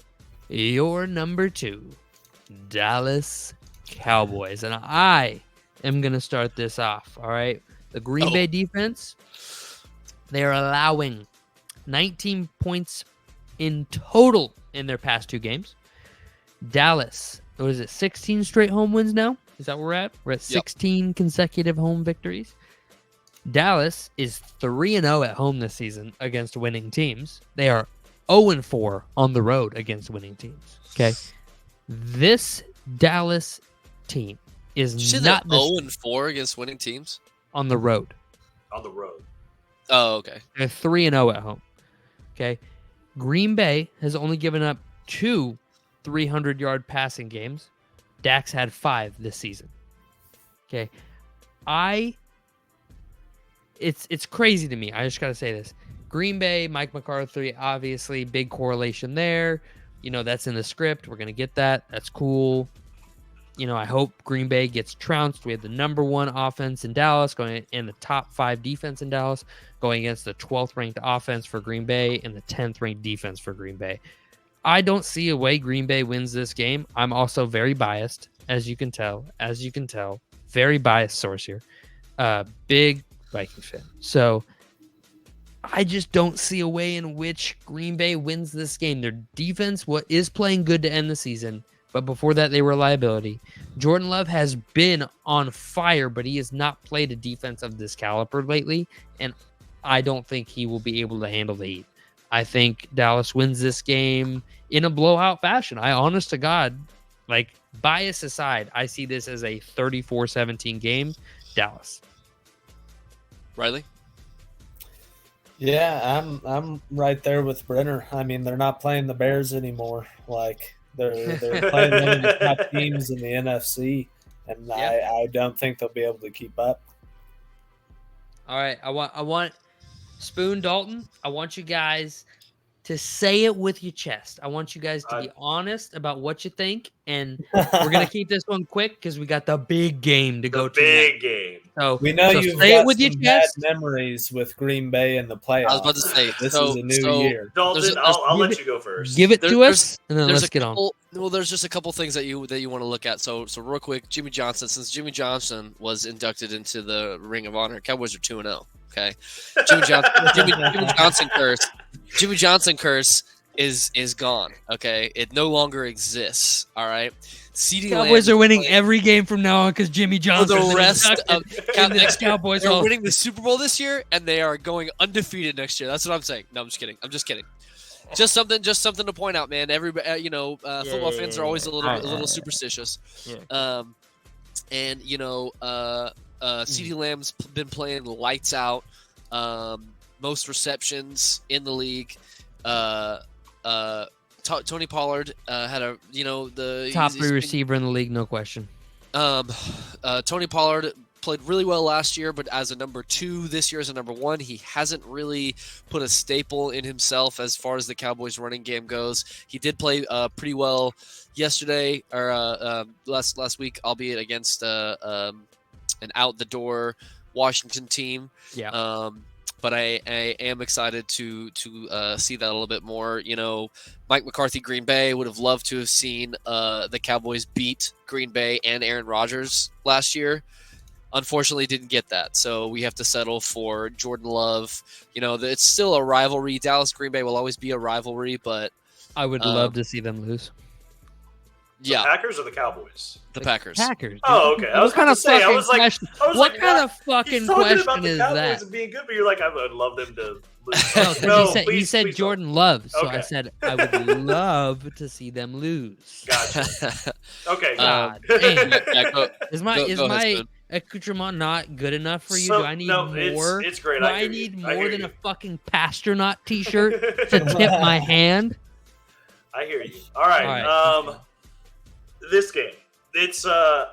your number 2 Dallas Cowboys. And I am going to start this off, all right? The Green Bay defense, they're allowing 19 points in total in their past 2 games. Dallas, what is it, 16 straight home wins now? Is that where we're at? We're at 16 consecutive home victories. Dallas is 3-0 at home this season against winning teams. They are 0-4 on the road against winning teams. Okay. This Dallas team is not 0-4 against winning teams on the road. On the road. Oh, okay. They're 3-0 at home. Okay. Green Bay has only given up 2 300-yard passing games. Dak's had 5 this season. Okay. It's crazy to me. I just got to say this. Green Bay, Mike McCarthy, obviously big correlation there. You know, that's in the script. We're going to get that. That's cool. You know, I hope Green Bay gets trounced. We have the number 1 offense in Dallas going in the top 5 defense in Dallas going against the 12th ranked offense for Green Bay and the 10th ranked defense for Green Bay. I don't see a way Green Bay wins this game. I'm also very biased, as you can tell. Very biased source here. Big Vikings fan. So I just don't see a way in which Green Bay wins this game. Their defense is playing good to end the season, but before that they were a liability. Jordan Love has been on fire, but he has not played a defense of this caliber lately, and I don't think he will be able to handle the heat. I think Dallas wins this game in a blowout fashion. Honest to God, like, bias aside, I see this as a 34-17 game. Dallas. Riley? Yeah, I'm right there with Brenner. I mean, they're not playing the Bears anymore. Like they're playing one of the top teams in the NFC, and I don't think they'll be able to keep up. All right, I want Spoon Dalton. I want you guys to say it with your chest. I want you guys to be honest about what you think, and we're gonna keep this one quick because we got the big game to go to. The big game. So we know you've say got it with your some bad chest. memories with Green Bay in the playoffs. I was about to say, this so- is a new so- year. Dalton, I'll let you go first. Give it There- to us, and then There's let's a get on. couple, well, there's just a couple things that you want to look at. So real quick, Jimmy Johnson. Since Jimmy Johnson was inducted into the Ring of Honor, Cowboys are 2-0. Okay, Jimmy Johnson curse. Jimmy Johnson curse is gone. Okay, it no longer exists. All right. CeeDee Cowboys Lamb are winning playing- every game from now on because Jimmy Johnson. the rest of in the Cowboys They're Hall. winning the Super Bowl this year, and they are going undefeated next year. That's what I'm saying. No, I'm just kidding. Just something to point out, man. Everybody, football fans are always a little superstitious. Yeah. And CeeDee Lamb's been playing lights out. Most receptions in the league. Tony Pollard had the Top he's three been- receiver in the league, no question. Tony Pollard played really well last year, but as a number 2 this year as a number 1, he hasn't really put a staple in himself as far as the Cowboys running game goes. He did play pretty well yesterday or last week, albeit against an out the door Washington team. Yeah. But I am excited to see that a little bit more. Mike McCarthy, Green Bay, would have loved to have seen the Cowboys beat Green Bay and Aaron Rodgers last year. Unfortunately, didn't get that. So we have to settle for Jordan Love. It's still a rivalry. Dallas, Green Bay will always be a rivalry, but I would love to see them lose. The yeah, Packers or the Cowboys? the Packers. Packers. Oh, okay. I was What kind about of to say, I fucking was like, question? I was What like, kind of He's fucking talking question about the is Cowboys that? and being good, but you're like, I would love them to lose. No, 'cause No, he please, said please don't. Jordan Love, so I Okay. said I would love to see them lose. Gotcha. Okay. God good. damn. Yeah, go Is my ahead, Spoon. accoutrement not good enough for you? So, Do I need no, more? It's great. Do I I hear need you. I more hear than you. a fucking Pasternaut T-shirt to tip my hand? I hear you. All right. This game. It's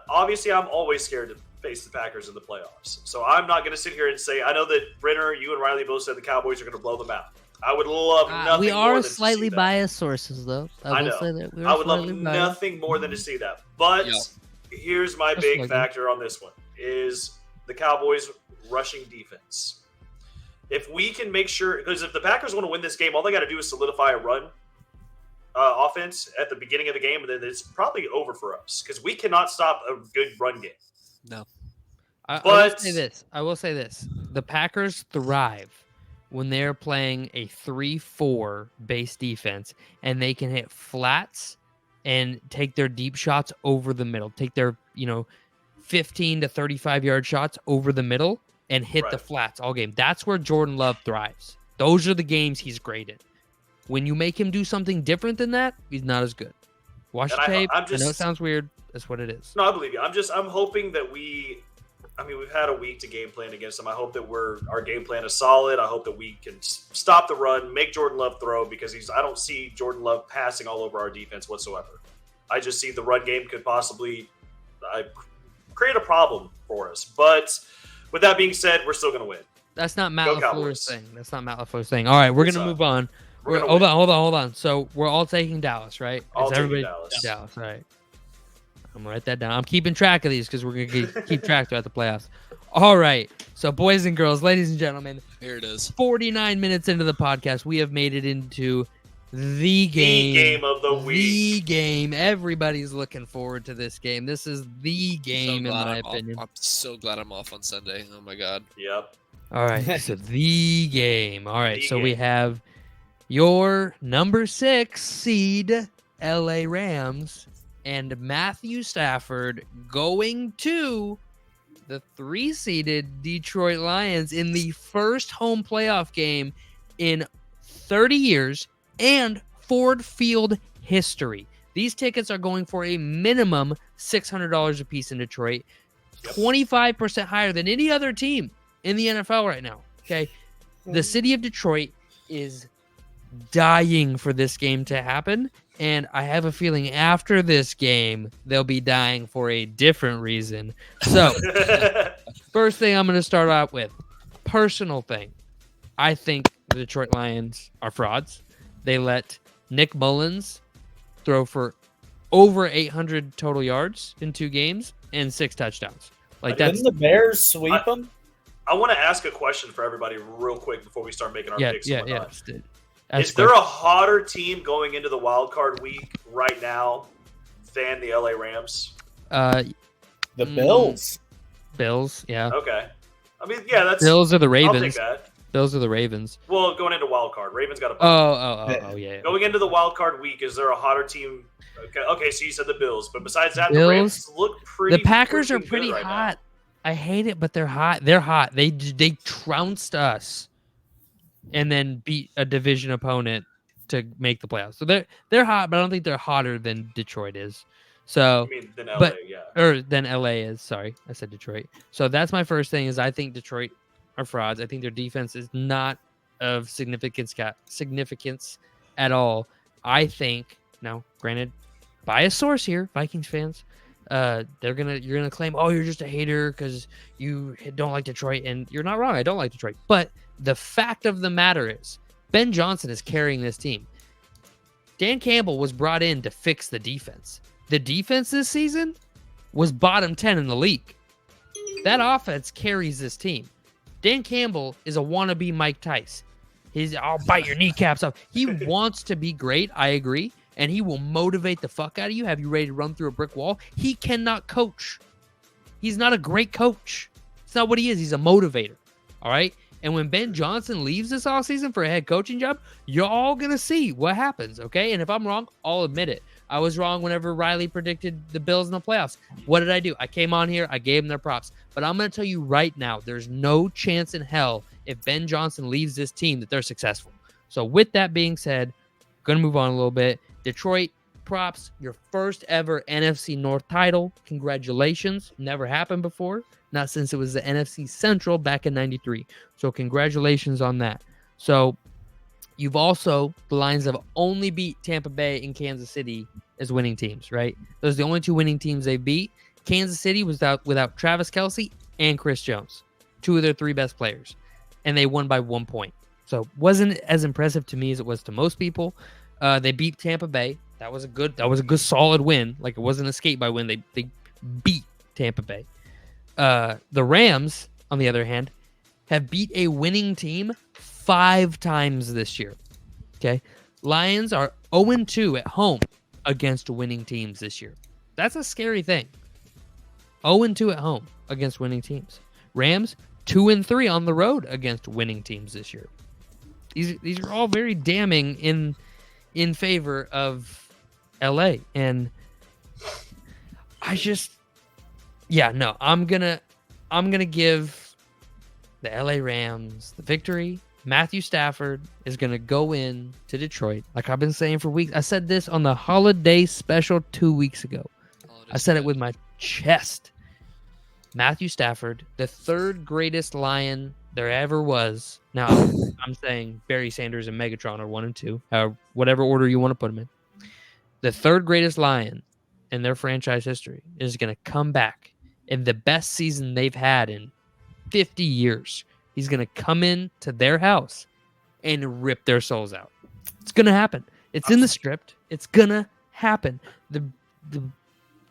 obviously I'm always scared to face the Packers in the playoffs. So I'm not going to sit here and say I know that Brenner, you and Riley both said the Cowboys are going to blow them out. I would love nothing We more are than to slightly see that. biased sources, though. I will know. say that we are I would love slightly biased. nothing more than to see that. But Yeah. here's my Just big like factor on this one is the Cowboys rushing defense. If we can make sure, because if the Packers want to win this game, all they got to do is solidify a run offense at the beginning of the game, and then it's probably over for us because we cannot stop a good run game. No. I will But- say this. I will say this. The Packers thrive when they're playing a 3-4 base defense and they can hit flats and take their deep shots over the middle. Take their, 15 to 35-yard shots over the middle and hit the Right. flats all game. That's where Jordan Love thrives. Those are the games he's great at. When you make him do something different than that, he's not as good. Watch And the tape. I'm I know it just- sounds weird. That's what it is. No, I believe you. I'm hoping that we've had a week to game plan against them. I hope that our game plan is solid. I hope that we can stop the run, make Jordan Love throw because I don't see Jordan Love passing all over our defense whatsoever. I just see the run game could possibly create a problem for us. But with that being said, we're still going to win. That's not Matt Go LaFleur's Cowboys. thing. That's not Matt LaFleur's thing. All right, we're It's going to move on. We're gonna Hold win. on. So we're all taking Dallas, right? All Is taking everybody Dallas. Dallas, all right. I'm going to write that down. I'm keeping track of these because we're going to keep track throughout the playoffs. All right. So boys and girls, ladies and gentlemen, Here it is. 49 minutes into the podcast, we have made it into the game. The game of the week. The game. Everybody's looking forward to this game. This is the game, in my opinion. I'm so glad I'm off on Sunday. Oh my god. Yep. All right, so the game. All right, The so we game. have your number 6 seed LA Rams and Matthew Stafford going to the 3-seeded Detroit Lions in the first home playoff game in 30 years and Ford Field history. These tickets are going for a minimum $600 a piece in Detroit, Yep. 25% higher than any other team in the NFL right now. Okay. The city of Detroit is dying for this game to happen. And I have a feeling after this game, they'll be dying for a different reason. So, first thing I'm going to start out with, personal thing. I think the Detroit Lions are frauds. They let Nick Mullins throw for over 800 total yards in 2 games and 6 touchdowns. Like that's Didn't the Bears sweep them? I want to ask a question for everybody real quick before we start making our picks. And whatnot. Is there a hotter team going into the wild card week right now than the LA Rams? The Bills. Bills, yeah. Okay. I mean, yeah, that's Bills are the Ravens. I'll take that. Bills are the Ravens. Well, going into wild card, Ravens got a. Yeah. Going into the wild card week, is there a hotter team? Okay, so you said the Bills, but besides that, Bills, the Rams look pretty. The Packers are good pretty right hot. now. I hate it, but they're hot. They're hot. They trounced us, and then beat a division opponent to make the playoffs. So they're hot, but I don't think they're hotter than Detroit is. So, I mean, than LA, or than LA is. Sorry, I said Detroit. So that's my first thing. Is I think Detroit are frauds. I think their defense is not of significance at all. I think now, granted, by a source here, Vikings fans, you're gonna claim, oh, you're just a hater because you don't like Detroit, and you're not wrong. I don't like Detroit, but the fact of the matter is, Ben Johnson is carrying this team. Dan Campbell was brought in to fix the defense. The defense this season was bottom 10 in the league. That offense carries this team. Dan Campbell is a wannabe Mike Tice. I'll bite your kneecaps off. He wants to be great, I agree, and he will motivate the fuck out of you, have you ready to run through a brick wall. He cannot coach. He's not a great coach. It's not what he is. He's a motivator, all right? And when Ben Johnson leaves this offseason for a head coaching job, you're all going to see what happens, okay? And if I'm wrong, I'll admit it. I was wrong whenever Riley predicted the Bills in the playoffs. What did I do? I came on here. I gave them their props. But I'm going to tell you right now, there's no chance in hell if Ben Johnson leaves this team that they're successful. So with that being said, going to move on a little bit. Detroit, props, your first ever NFC North title. Congratulations. Never happened before. Not since it was the NFC Central back in 93. So congratulations on that. So you've also, the Lions have only beat Tampa Bay and Kansas City as winning teams, right? Those are the only 2 winning teams they beat. Kansas City was without Travis Kelce and Chris Jones, 2 of their 3 best players. And they won by 1 point. So wasn't as impressive to me as it was to most people. They beat Tampa Bay. That was a good solid win. Like, it wasn't a skate by win. They beat Tampa Bay. The Rams, on the other hand, have beat a winning team 5 times this year. Okay. Lions are 0-2 at home against winning teams this year. That's a scary thing. 0-2 at home against winning teams. Rams 2-3 on the road against winning teams this year. These are all very damning in favor of LA. And I'm gonna give the LA Rams the victory. Matthew Stafford is gonna go in to Detroit, like I've been saying for weeks. I said this on the holiday special 2 weeks ago. I said it with my chest. Matthew Stafford, the 3rd greatest Lion there ever was. Now, I'm saying Barry Sanders and Megatron are 1 and 2, whatever order you want to put them in. The 3rd greatest Lion in their franchise history is going to come back in the best season they've had in 50 years. He's going to come in to their house and rip their souls out. It's going to happen. It's in the script. It's going to happen. The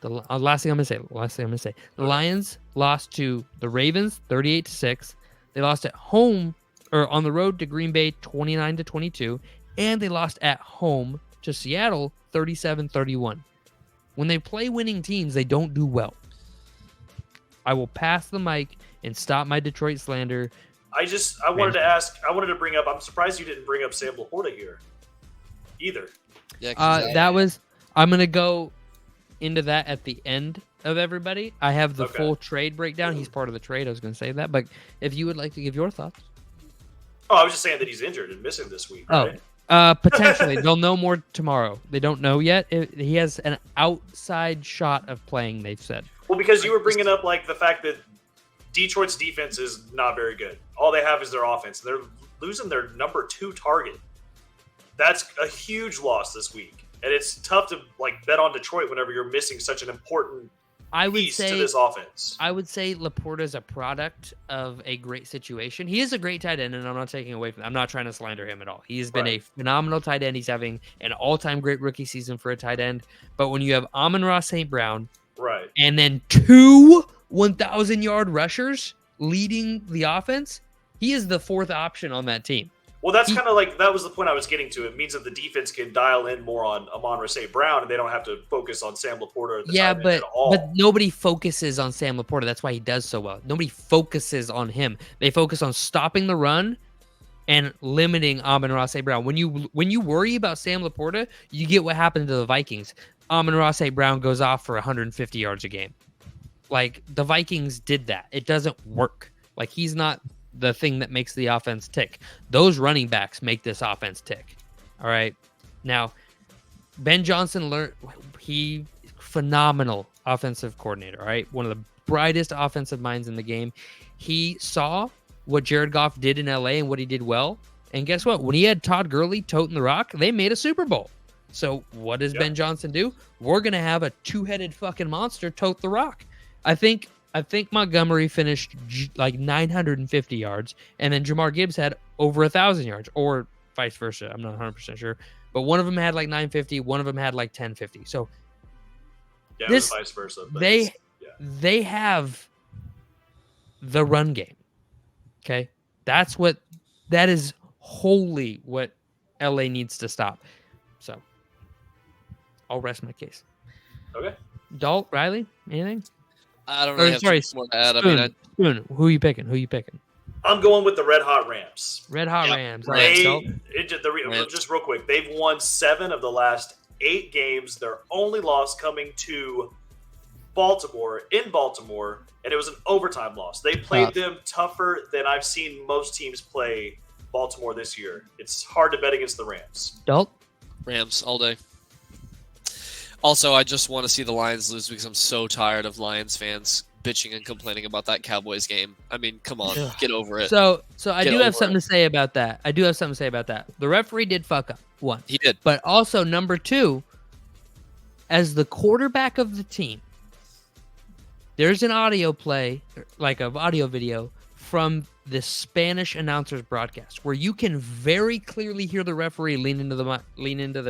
last thing I'm going to say. The Lions lost to the Ravens 38-6. They lost at home or on the road to Green Bay 29-22, and they lost at home to Seattle 37-31. When they play winning teams, they don't do well. I will pass the mic and stop my Detroit slander. I wanted to bring up, I'm surprised you didn't bring up Sam Laporta here either. Yeah, I'm going to go into that at the end of everybody. I have the full trade breakdown. He's part of the trade. I was going to say that, but if you would like to give your thoughts. Oh, I was just saying that he's injured and missing this week. Right? Potentially. They'll know more tomorrow. They don't know yet. He has an outside shot of playing, they've said. Well, because you were bringing up like the fact that Detroit's defense is not very good. All they have is their offense. They're losing their number 2 target. That's a huge loss this week. And it's tough to bet on Detroit whenever you're missing such an important piece to this offense. I would say Laporta is a product of a great situation. He is a great tight end, and I'm not taking away from that. I'm not trying to slander him at all. He has been a phenomenal tight end. He's having an all-time great rookie season for a tight end. But when you have Amon-Ra St. Brown, and then 2 1,000-yard rushers leading the offense, he is the 4th option on that team. Well, that's kind of that was the point I was getting to. It means that the defense can dial in more on Amon-Ra St. Brown, and they don't have to focus on Sam Laporta at all. But nobody focuses on Sam Laporta. That's why he does so well. Nobody focuses on him. They focus on stopping the run and limiting Amon-Ra St. Brown. When you worry about Sam Laporta, you get what happened to the Vikings. Amon-Ra St. Brown goes off for 150 yards a game. The Vikings did that. It doesn't work. He's not the thing that makes the offense tick. Those running backs make this offense tick. All right. Now, Ben Johnson phenomenal offensive coordinator. All right. One of the brightest offensive minds in the game. He saw what Jared Goff did in LA and what he did well. And guess what? When he had Todd Gurley toting the rock, they made a Super Bowl. So what does Ben Johnson do? We're going to have a 2-headed fucking monster tote the rock. I think Montgomery finished 950 yards, and then Jamar Gibbs had over 1,000 yards, or vice versa. I'm not 100% sure, but one of them had 950, one of them had 1050. So it was vice versa. They have the run game. Okay, that is wholly what LA needs to stop. So I'll rest my case. Okay. Dalt, Riley, anything? I don't really have more to add. Spoon, who are you picking? I'm going with the Red Hot Rams. Rams. Just real quick, they've won 7 of the last 8 games. Their only loss coming to Baltimore, and it was an overtime loss. They played them tougher than I've seen most teams play Baltimore this year. It's hard to bet against the Rams. Dalt? Rams all day. Also, I just want to see the Lions lose because I'm so tired of Lions fans bitching and complaining about that Cowboys game. I mean, come on, get over it. So I do have something to say about that. The referee did fuck up, 1. He did. But also, number 2, as the quarterback of the team, there's an audio play, an audio video from the Spanish announcer's broadcast where you can very clearly hear the referee lean into the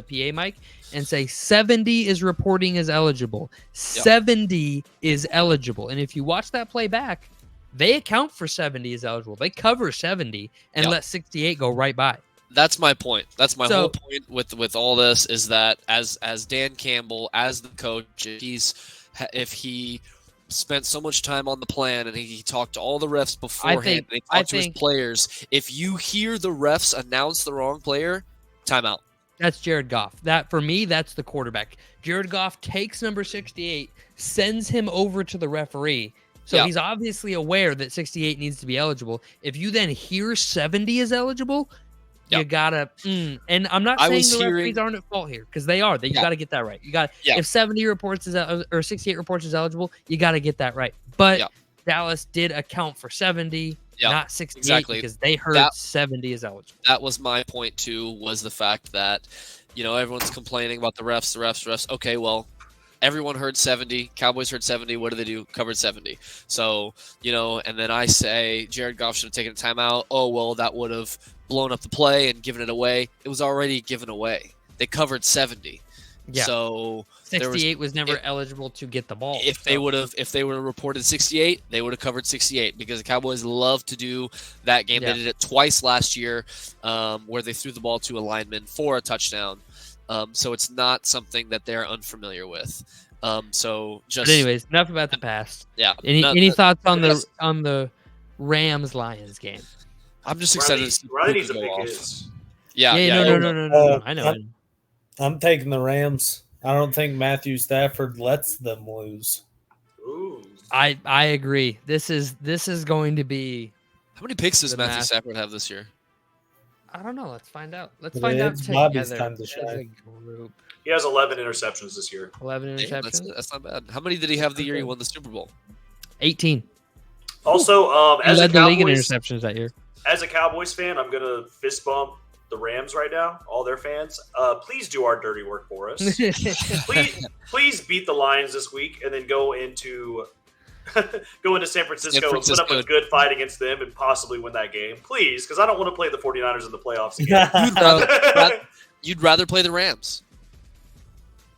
PA mic and say 70 is reporting as eligible. 70 is eligible. And if you watch that play back, they account for 70 as eligible. They cover 70 and let 68 go right by. That's my point. That's my whole point with all this is that as Dan Campbell, as the coach, if he spent so much time on the plan and he talked to all the refs beforehand and he talked to his players, if you hear the refs announce the wrong player, timeout. That's Jared Goff. That, for me, that's the quarterback. Jared Goff takes number 68, sends him over to the referee. So he's obviously aware that 68 needs to be eligible. If you then hear 70 is eligible, you gotta. And I'm not saying the referees aren't at fault here because they are. You got to get that right. You got if 70 reports is or 68 reports is eligible, you got to get that right. But Dallas did account for 70. Not 68 because they heard 70 is eligible. That was my point too, was the fact that, everyone's complaining about the refs. Okay, well, everyone heard 70. Cowboys heard 70. What do? Covered 70. So, and then I say Jared Goff should have taken a timeout. Oh, well, that would have blown up the play and given it away. It was already given away. They covered 70. Yeah. So 68 was never eligible to get the ball. If they would have reported 68, they would have covered 68 because the Cowboys love to do that game. They did it twice last year, where they threw the ball to a lineman for a touchdown. So it's not something that they're unfamiliar with. But anyways, enough about the past. Yeah. Any thoughts on the Rams Lions game? I'm just excited to see Riley needs to pick his. No. I know. I'm taking the Rams. I don't think Matthew Stafford lets them lose. Ooh. I agree. This is going to be. How many picks does Matthew Stafford have this year? I don't know. Let's find out. Let's find out it's Bobby's together time to shine. He has 11 interceptions this year. 11 interceptions. That's not bad. How many did he have the year he won the Super Bowl? 18. Also, He as a led the league in Cowboys, interceptions that year. as a Cowboys fan, I'm gonna fist bump the Rams right now. All their fans, please do our dirty work for us. please beat the Lions this week, and then go into San Francisco and put up a good fight against them and possibly win that game, please, because I don't want to play the 49ers in the playoffs again. You'd rather play the Rams.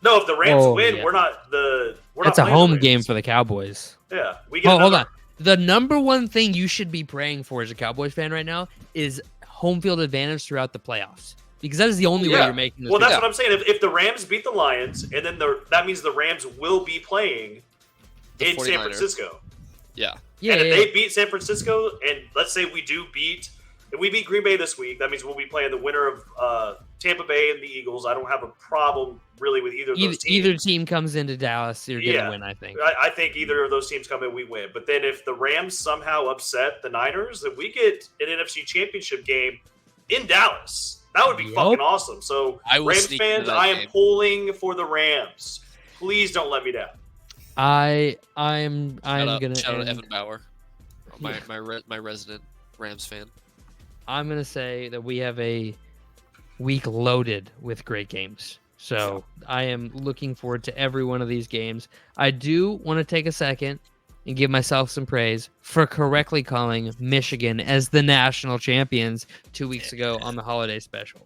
No, if the Rams win, we're not the. That's a home game for the Cowboys. Yeah, we get. Hold on. The number one thing you should be praying for as a Cowboys fan right now is home field advantage throughout the playoffs, because that is the only way you're making this. Well, that's what I'm saying. If the Rams beat the Lions, and then that means the Rams will be playing in San Francisco. Yeah. And if they beat San Francisco, and let's say if we beat Green Bay this week, that means we'll be playing the winner of Tampa Bay and the Eagles. I don't have a problem really with either of those teams. Either team comes into Dallas, you're going to win, I think. I think either of those teams come in, we win. But then if the Rams somehow upset the Niners, then we get an NFC Championship game in Dallas. That would be fucking awesome. So, Rams fans, I am pulling for the Rams. Please don't let me down. I'm gonna shout out Evan Bauer, my resident Rams fan. I'm gonna say that we have a week loaded with great games. So I am looking forward to every one of these games. I do want to take a second and give myself some praise for correctly calling Michigan as the national champions 2 weeks ago on the holiday special.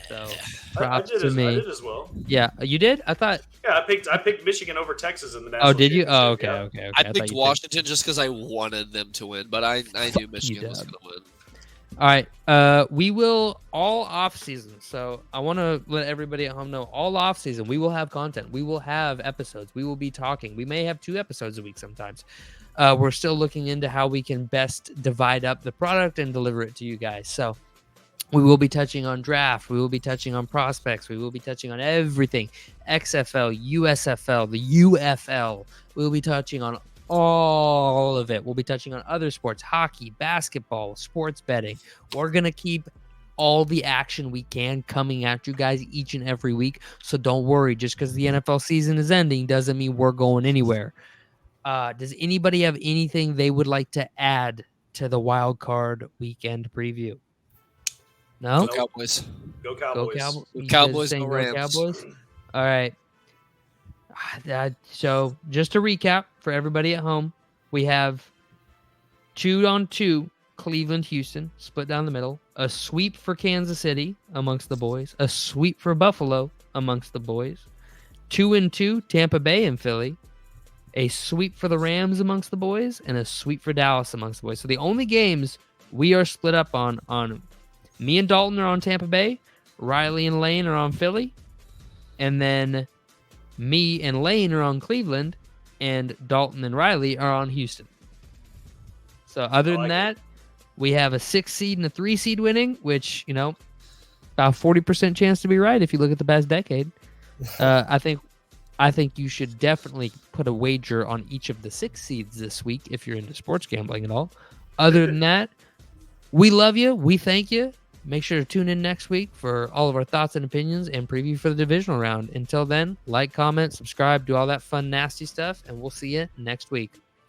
So props to me. I did as well. Yeah, you did? I thought. Yeah, I picked Michigan over Texas in the national. Oh, did you? Oh, okay, yeah. okay. I picked Washington just because I wanted them to win, but I knew Michigan was going to win. All right. We will all off season. So I want to let everybody at home know all off season we will have content. We will have episodes. We will be talking. We may have 2 episodes a week sometimes. We're still looking into how we can best divide up the product and deliver it to you guys. So we will be touching on draft. We will be touching on prospects. We will be touching on everything. XFL, USFL, the UFL. We will be touching on all of it. We'll be touching on other sports, hockey, basketball, sports betting. We're going to keep all the action we can coming at you guys each and every week. So don't worry. Just because the NFL season is ending doesn't mean we're going anywhere. Does anybody have anything they would like to add to the wild card weekend preview? No? Go Cowboys. Go Cowboys. Go Cowboys. Go Rams. Cowboys? All right. So just to recap for everybody at home, we have 2-on-2 Cleveland-Houston split down the middle, a sweep for Kansas City amongst the boys, a sweep for Buffalo amongst the boys, 2-2 Tampa Bay and Philly, a sweep for the Rams amongst the boys, and a sweep for Dallas amongst the boys. So the only games we are split up on me and Dalton are on Tampa Bay, Riley and Lane are on Philly, and then me and Lane are on Cleveland, and Dalton and Riley are on Houston. So other than that, we have a 6 seed and a 3 seed winning, which, about 40% chance to be right if you look at the past decade. I think you should definitely put a wager on each of the 6 seeds this week if you're into sports gambling at all. Other than that, we love you. We thank you. Make sure to tune in next week for all of our thoughts and opinions and preview for the divisional round. Until then, like, comment, subscribe, do all that fun, nasty stuff, and we'll see you next week.